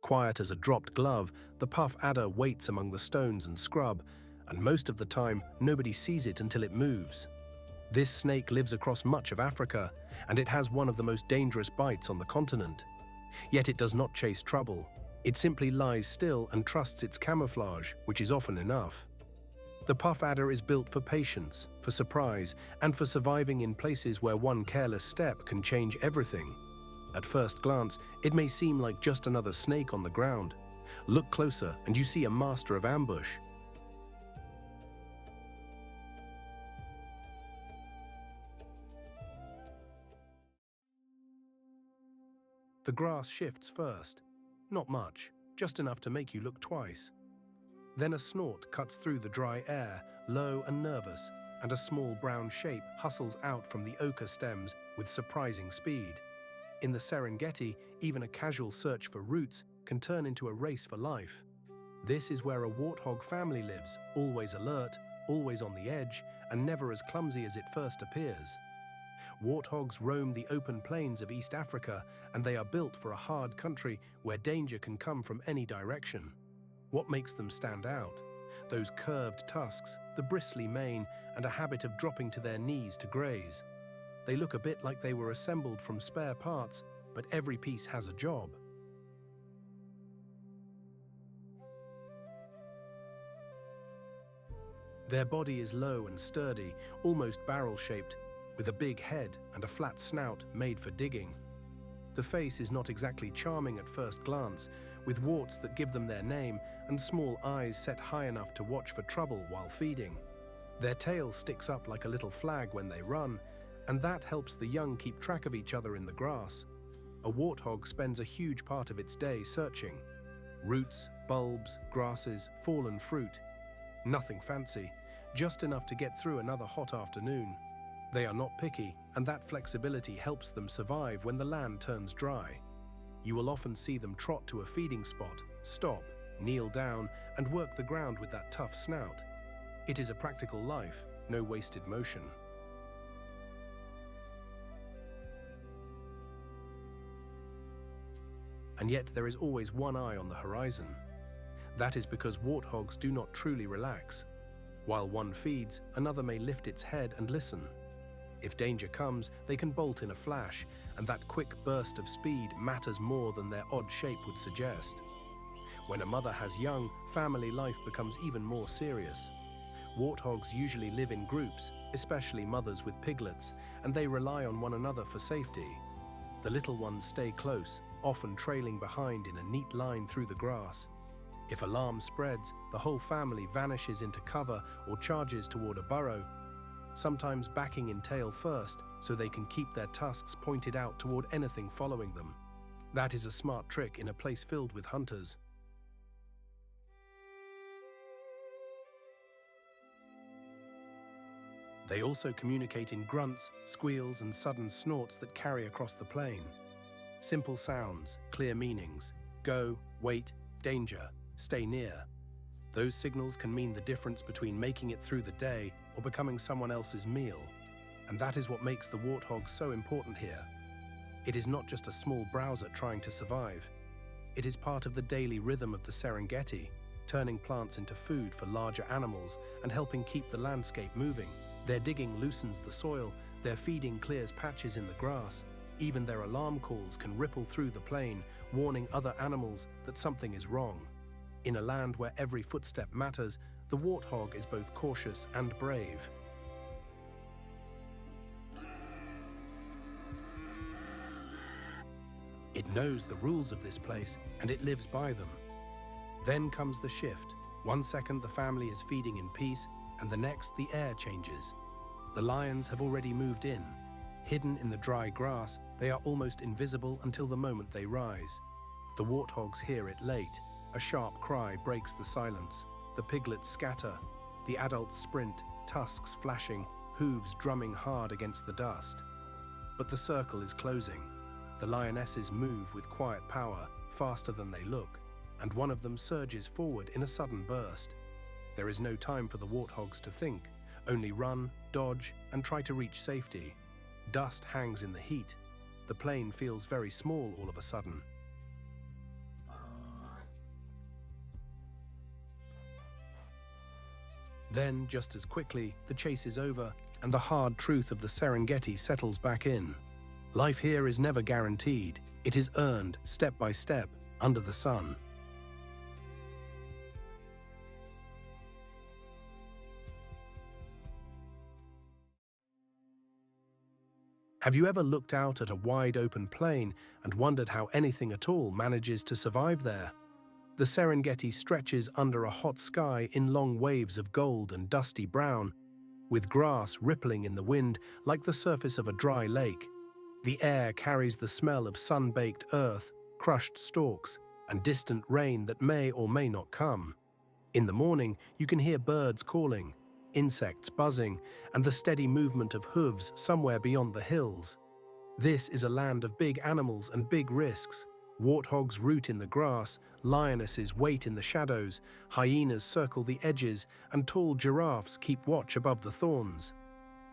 Speaker 1: Quiet as a dropped glove, the puff adder waits among the stones and scrub, and most of the time, nobody sees it until it moves. This snake lives across much of Africa, and it has one of the most dangerous bites on the continent. Yet it does not chase trouble. It simply lies still and trusts its camouflage, which is often enough. The puff adder is built for patience, for surprise, and for surviving in places where one careless step can change everything. At first glance, it may seem like just another snake on the ground. Look closer and you see a master of ambush. The grass shifts first. Not much, just enough to make you look twice. Then a snort cuts through the dry air, low and nervous, and a small brown shape hustles out from the ochre stems with surprising speed. In the Serengeti, even a casual search for roots can turn into a race for life. This is where a warthog family lives, always alert, always on the edge, and never as clumsy as it first appears. Warthogs roam the open plains of East Africa, and they are built for a hard country where danger can come from any direction. What makes them stand out? Those curved tusks, the bristly mane, and a habit of dropping to their knees to graze. They look a bit like they were assembled from spare parts, but every piece has a job. Their body is low and sturdy, almost barrel-shaped, with a big head and a flat snout made for digging. The face is not exactly charming at first glance, with warts that give them their name and small eyes set high enough to watch for trouble while feeding. Their tail sticks up like a little flag when they run, and that helps the young keep track of each other in the grass. A warthog spends a huge part of its day searching. Roots, bulbs, grasses, fallen fruit. Nothing fancy, just enough to get through another hot afternoon. They are not picky, and that flexibility helps them survive when the land turns dry. You will often see them trot to a feeding spot, stop, kneel down, and work the ground with that tough snout. It is a practical life, no wasted motion. And yet there is always one eye on the horizon. That is because warthogs do not truly relax. While one feeds, another may lift its head and listen. If danger comes, they can bolt in a flash, and that quick burst of speed matters more than their odd shape would suggest. When a mother has young, family life becomes even more serious. Warthogs usually live in groups, especially mothers with piglets, and they rely on one another for safety. The little ones stay close, often trailing behind in a neat line through the grass. If alarm spreads, the whole family vanishes into cover or charges toward a burrow, sometimes backing in tail first so they can keep their tusks pointed out toward anything following them. That is a smart trick in a place filled with hunters. They also communicate in grunts, squeals, and sudden snorts that carry across the plain. Simple sounds, clear meanings. Go, wait, danger, stay near. Those signals can mean the difference between making it through the day or becoming someone else's meal. And that is what makes the warthog so important here. It is not just a small browser trying to survive. It is part of the daily rhythm of the Serengeti, turning plants into food for larger animals and helping keep the landscape moving. Their digging loosens the soil, their feeding clears patches in the grass. Even their alarm calls can ripple through the plain, warning other animals that something is wrong. In a land where every footstep matters, the warthog is both cautious and brave. It knows the rules of this place, and it lives by them. Then comes the shift. 1 second the family is feeding in peace, and the next the air changes. The lions have already moved in. Hidden in the dry grass, they are almost invisible until the moment they rise. The warthogs hear it late. A sharp cry breaks the silence. The piglets scatter. The adults sprint, tusks flashing, hooves drumming hard against the dust. But the circle is closing. The lionesses move with quiet power, faster than they look, and one of them surges forward in a sudden burst. There is no time for the warthogs to think, only run, dodge, and try to reach safety. Dust hangs in the heat. The plain feels very small all of a sudden. Then, just as quickly, the chase is over, and the hard truth of the Serengeti settles back in. Life here is never guaranteed. It is earned, step by step, under the sun. Have you ever looked out at a wide open plain and wondered how anything at all manages to survive there? The Serengeti stretches under a hot sky in long waves of gold and dusty brown, with grass rippling in the wind like the surface of a dry lake. The air carries the smell of sun-baked earth, crushed stalks, and distant rain that may or may not come. In the morning, you can hear birds calling, insects buzzing, and the steady movement of hooves somewhere beyond the hills. This is a land of big animals and big risks. Warthogs root in the grass, lionesses wait in the shadows, hyenas circle the edges, and tall giraffes keep watch above the thorns.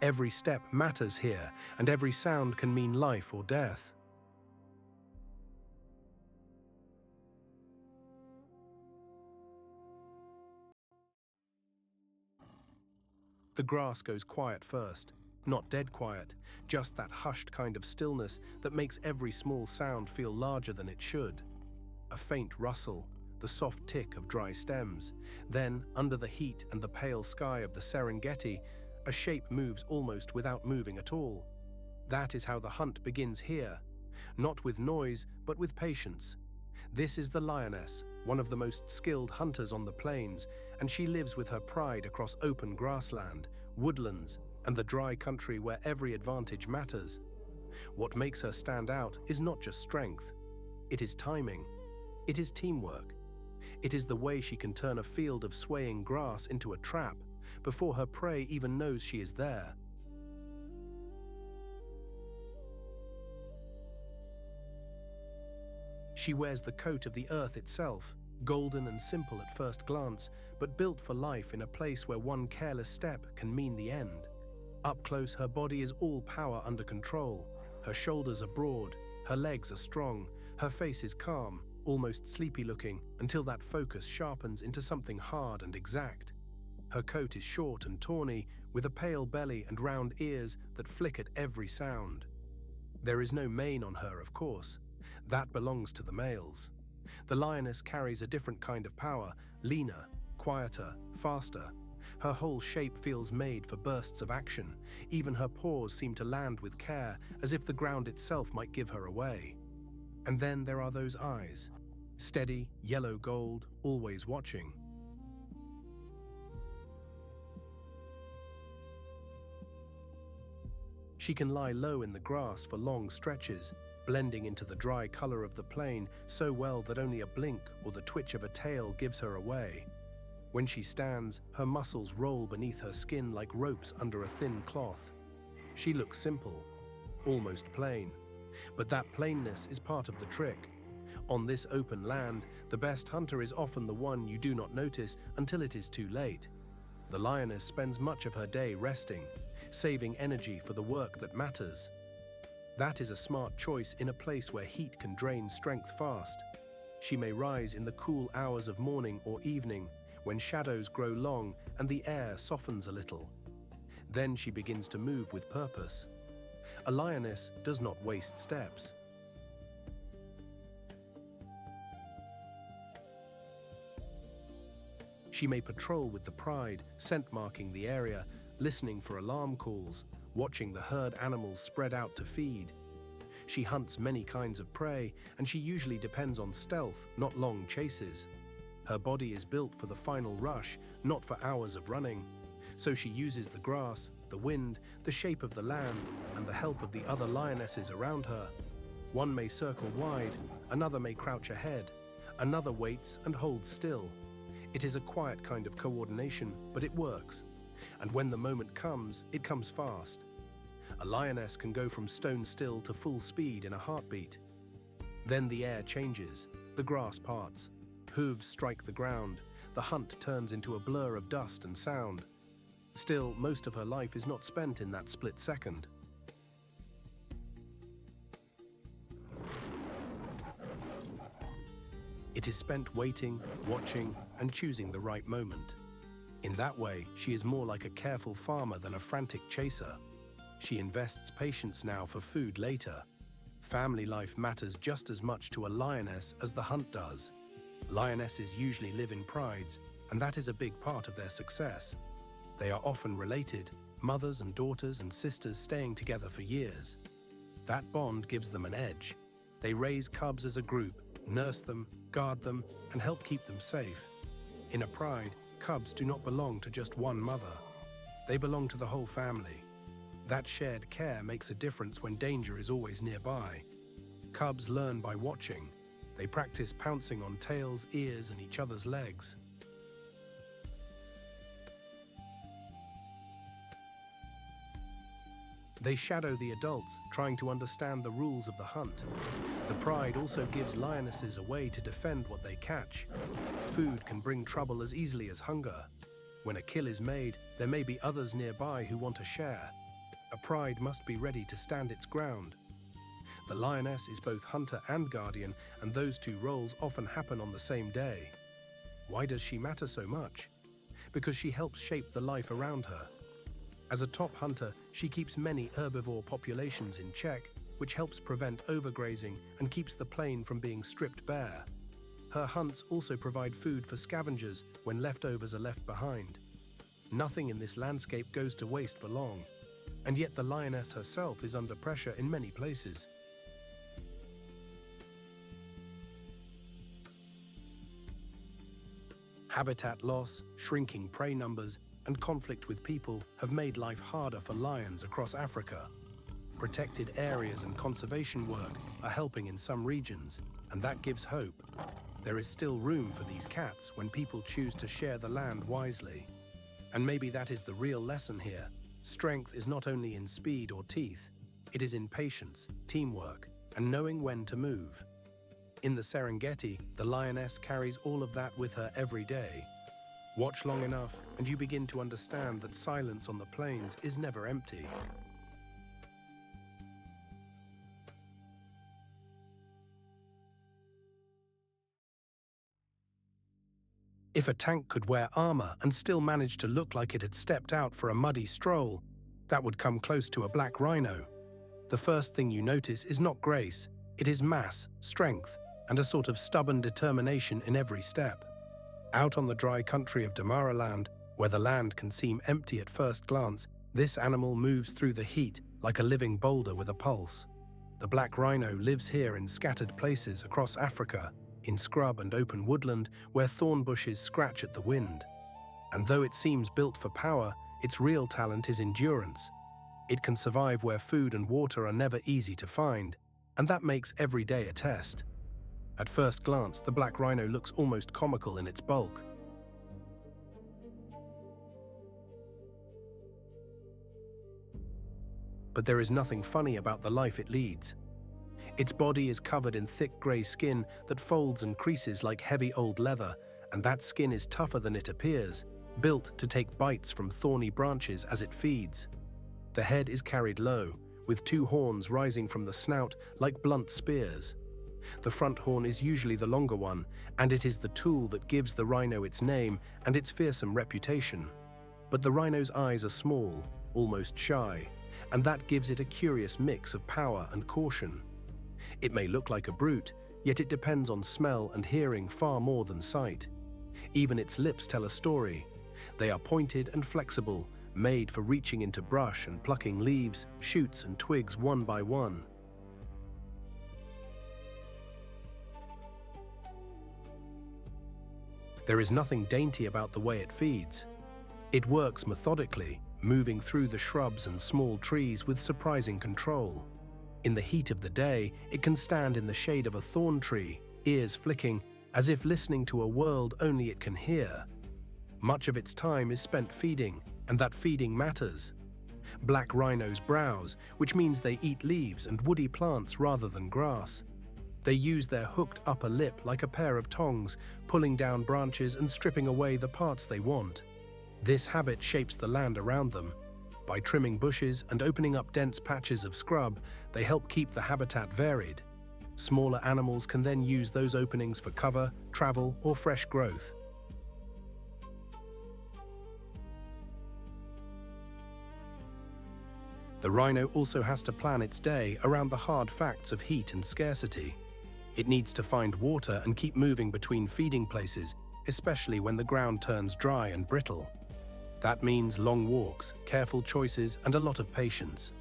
Speaker 1: Every step matters here, and every sound can mean life or death. The grass goes quiet first. Not dead quiet, just that hushed kind of stillness that makes every small sound feel larger than it should. A faint rustle, the soft tick of dry stems. Then, under the heat and the pale sky of the Serengeti, a shape moves almost without moving at all. That is how the hunt begins here. Not with noise, but with patience. This is the lioness, one of the most skilled hunters on the plains, and she lives with her pride across open grassland, woodlands, and the dry country where every advantage matters. What makes her stand out is not just strength. It is timing. It is teamwork. It is the way she can turn a field of swaying grass into a trap before her prey even knows she is there. She wears the coat of the earth itself, golden and simple at first glance, but built for life in a place where one careless step can mean the end. Up close, her body is all power under control. Her shoulders are broad, her legs are strong, her face is calm, almost sleepy-looking, until that focus sharpens into something hard and exact. Her coat is short and tawny, with a pale belly and round ears that flick at every sound. There is no mane on her, of course. That belongs to the males. The lioness carries a different kind of power, leaner, quieter, faster. Her whole shape feels made for bursts of action. Even her paws seem to land with care, as if the ground itself might give her away. And then there are those eyes. Steady, yellow gold, always watching. She can lie low in the grass for long stretches, blending into the dry color of the plain so well that only a blink or the twitch of a tail gives her away. When she stands, her muscles roll beneath her skin like ropes under a thin cloth. She looks simple, almost plain, but that plainness is part of the trick. On this open land, the best hunter is often the one you do not notice until it is too late. The lioness spends much of her day resting, saving energy for the work that matters. That is a smart choice in a place where heat can drain strength fast. She may rise in the cool hours of morning or evening, when shadows grow long and the air softens a little. Then she begins to move with purpose. A lioness does not waste steps. She may patrol with the pride, scent marking the area, listening for alarm calls, watching the herd animals spread out to feed. She hunts many kinds of prey, and she usually depends on stealth, not long chases. Her body is built for the final rush, not for hours of running. So she uses the grass, the wind, the shape of the land, and the help of the other lionesses around her. One may circle wide, another may crouch ahead, another waits and holds still. It is a quiet kind of coordination, but it works. And when the moment comes, it comes fast. A lioness can go from stone still to full speed in a heartbeat. Then the air changes, the grass parts, hooves strike the ground, the hunt turns into a blur of dust and sound. Still, most of her life is not spent in that split second. It is spent waiting, watching, and choosing the right moment. In that way, she is more like a careful farmer than a frantic chaser. She invests patience now for food later. Family life matters just as much to a lioness as the hunt does. Lionesses usually live in prides, and that is a big part of their success. They are often related, mothers and daughters and sisters staying together for years. That bond gives them an edge. They raise cubs as a group, nurse them, guard them, and help keep them safe. In a pride, cubs do not belong to just one mother. They belong to the whole family. That shared care makes a difference when danger is always nearby. Cubs learn by watching. They practice pouncing on tails, ears, and each other's legs. They shadow the adults, trying to understand the rules of the hunt. The pride also gives lionesses a way to defend what they catch. Food can bring trouble as easily as hunger. When a kill is made, there may be others nearby who want to share. A pride must be ready to stand its ground. The lioness is both hunter and guardian, and those two roles often happen on the same day. Why does she matter so much? Because she helps shape the life around her. As a top hunter, she keeps many herbivore populations in check, which helps prevent overgrazing and keeps the plain from being stripped bare. Her hunts also provide food for scavengers when leftovers are left behind. Nothing in this landscape goes to waste for long, and yet the lioness herself is under pressure in many places. Habitat loss, shrinking prey numbers, and conflict with people have made life harder for lions across Africa. Protected areas and conservation work are helping in some regions, and that gives hope. There is still room for these cats when people choose to share the land wisely. And maybe that is the real lesson here. Strength is not only in speed or teeth, it is in patience, teamwork, and knowing when to move. In the Serengeti, the lioness carries all of that with her every day. Watch long enough, and you begin to understand that silence on the plains is never empty. If a tank could wear armor and still manage to look like it had stepped out for a muddy stroll, that would come close to a black rhino. The first thing you notice is not grace, it is mass, strength, and a sort of stubborn determination in every step. Out on the dry country of Damaraland, where the land can seem empty at first glance, this animal moves through the heat like a living boulder with a pulse. The black rhino lives here in scattered places across Africa, in scrub and open woodland where thorn bushes scratch at the wind. And though it seems built for power, its real talent is endurance. It can survive where food and water are never easy to find, and that makes every day a test. At first glance, the black rhino looks almost comical in its bulk. But there is nothing funny about the life it leads. Its body is covered in thick grey skin that folds and creases like heavy old leather, and that skin is tougher than it appears, built to take bites from thorny branches as it feeds. The head is carried low, with two horns rising from the snout like blunt spears. The front horn is usually the longer one, and it is the tool that gives the rhino its name and its fearsome reputation. But the rhino's eyes are small, almost shy, and that gives it a curious mix of power and caution. It may look like a brute, yet it depends on smell and hearing far more than sight. Even its lips tell a story. They are pointed and flexible, made for reaching into brush and plucking leaves, shoots, and twigs one by one. There is nothing dainty about the way it feeds. It works methodically, moving through the shrubs and small trees with surprising control. In the heat of the day, it can stand in the shade of a thorn tree, ears flicking, as if listening to a world only it can hear. Much of its time is spent feeding, and that feeding matters. Black rhinos browse, which means they eat leaves and woody plants rather than grass. They use their hooked upper lip like a pair of tongs, pulling down branches and stripping away the parts they want. This habit shapes the land around them. By trimming bushes and opening up dense patches of scrub, they help keep the habitat varied. Smaller animals can then use those openings for cover, travel, or fresh growth. The rhino also has to plan its day around the hard facts of heat and scarcity. It needs to find water and keep moving between feeding places, especially when the ground turns dry and brittle. That means long walks, careful choices, and a lot of patience.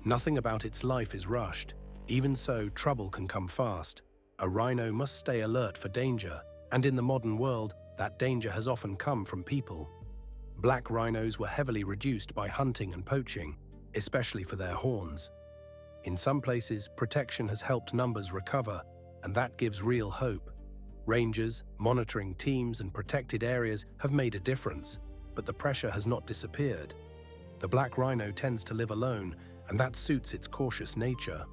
Speaker 1: Nothing about its life is rushed. Even so, trouble can come fast. A rhino must stay alert for danger, and in the modern world, that danger has often come from people. Black rhinos were heavily reduced by hunting and poaching, especially for their horns. In some places, protection has helped numbers recover, and that gives real hope. Rangers, monitoring teams, and protected areas have made a difference, but the pressure has not disappeared. The black rhino tends to live alone, and that suits its cautious nature.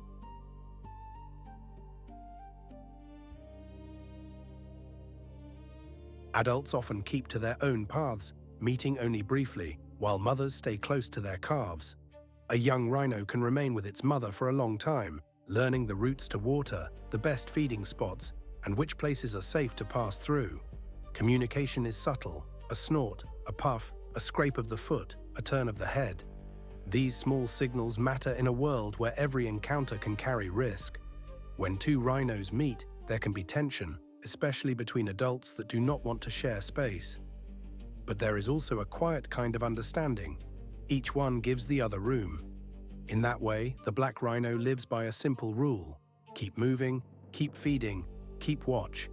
Speaker 1: Adults often keep to their own paths, meeting only briefly, while mothers stay close to their calves. A young rhino can remain with its mother for a long time, learning the routes to water, the best feeding spots, and which places are safe to pass through. Communication is subtle: a snort, a puff, a scrape of the foot, a turn of the head. These small signals matter in a world where every encounter can carry risk. When two rhinos meet, there can be tension, especially between adults that do not want to share space. But there is also a quiet kind of understanding. Each one gives the other room. In that way, the black rhino lives by a simple rule: keep moving, keep feeding, keep watch.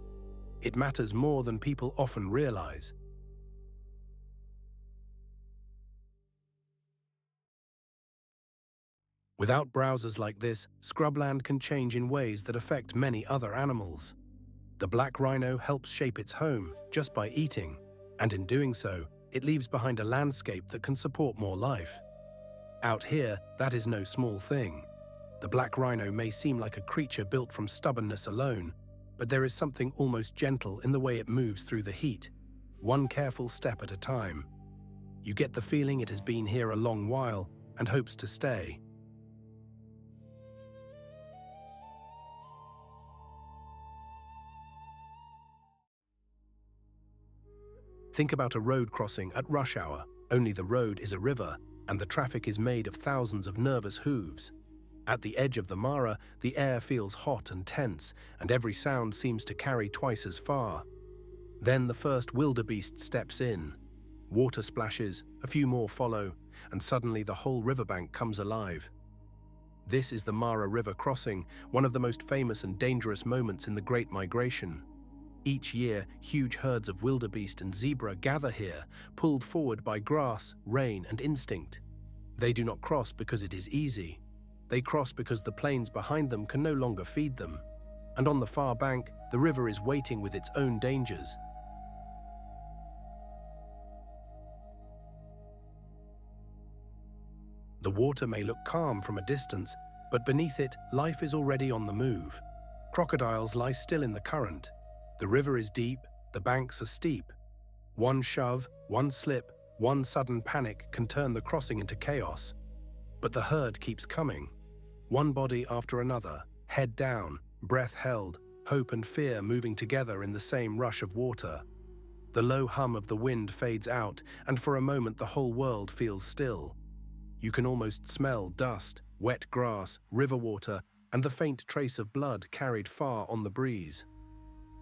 Speaker 1: It matters more than people often realize. Without browsers like this, scrubland can change in ways that affect many other animals. The black rhino helps shape its home just by eating, and in doing so, it leaves behind a landscape that can support more life. Out here, that is no small thing. The black rhino may seem like a creature built from stubbornness alone, but there is something almost gentle in the way it moves through the heat, one careful step at a time. You get the feeling it has been here a long while and hopes to stay. Think about a road crossing at rush hour, only the road is a river, and the traffic is made of thousands of nervous hooves. At the edge of the Mara, the air feels hot and tense, and every sound seems to carry twice as far. Then the first wildebeest steps in. Water splashes, a few more follow, and suddenly the whole riverbank comes alive. This is the Mara River crossing, one of the most famous and dangerous moments in the Great Migration. Each year, huge herds of wildebeest and zebra gather here, pulled forward by grass, rain, and instinct. They do not cross because it is easy. They cross because the plains behind them can no longer feed them. And on the far bank, the river is waiting with its own dangers. The water may look calm from a distance, but beneath it, life is already on the move. Crocodiles lie still in the current. The river is deep, the banks are steep. One shove, one slip, one sudden panic can turn the crossing into chaos. But the herd keeps coming. One body after another, head down, breath held, hope and fear moving together in the same rush of water. The low hum of the wind fades out, and for a moment the whole world feels still. You can almost smell dust, wet grass, river water, and the faint trace of blood carried far on the breeze.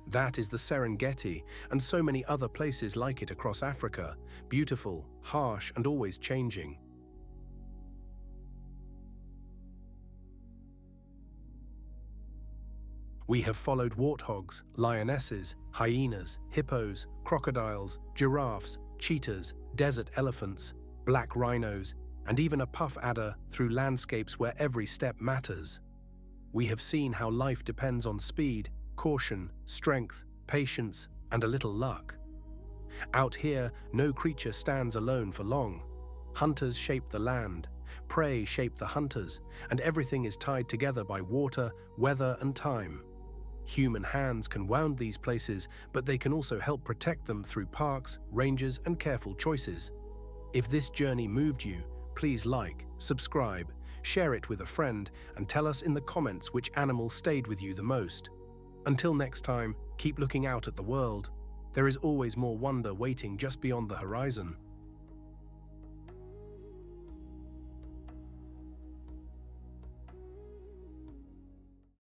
Speaker 1: That is the Serengeti, and so many other places like it across Africa, beautiful, harsh, and always changing. We have followed warthogs, lionesses, hyenas, hippos, crocodiles, giraffes, cheetahs, desert elephants, black rhinos, and even a puff adder through landscapes where every step matters. We have seen how life depends on speed, caution, strength, patience, and a little luck. Out here, no creature stands alone for long. Hunters shape the land, prey shape the hunters, and everything is tied together by water, weather, and time. Human hands can wound these places, but they can also help protect them through parks, ranges, and careful choices. If this journey moved you, please like, subscribe, share it with a friend, and tell us in the comments which animal stayed with you the most. Until next time, keep looking out at the world. There is always more wonder waiting just beyond the horizon.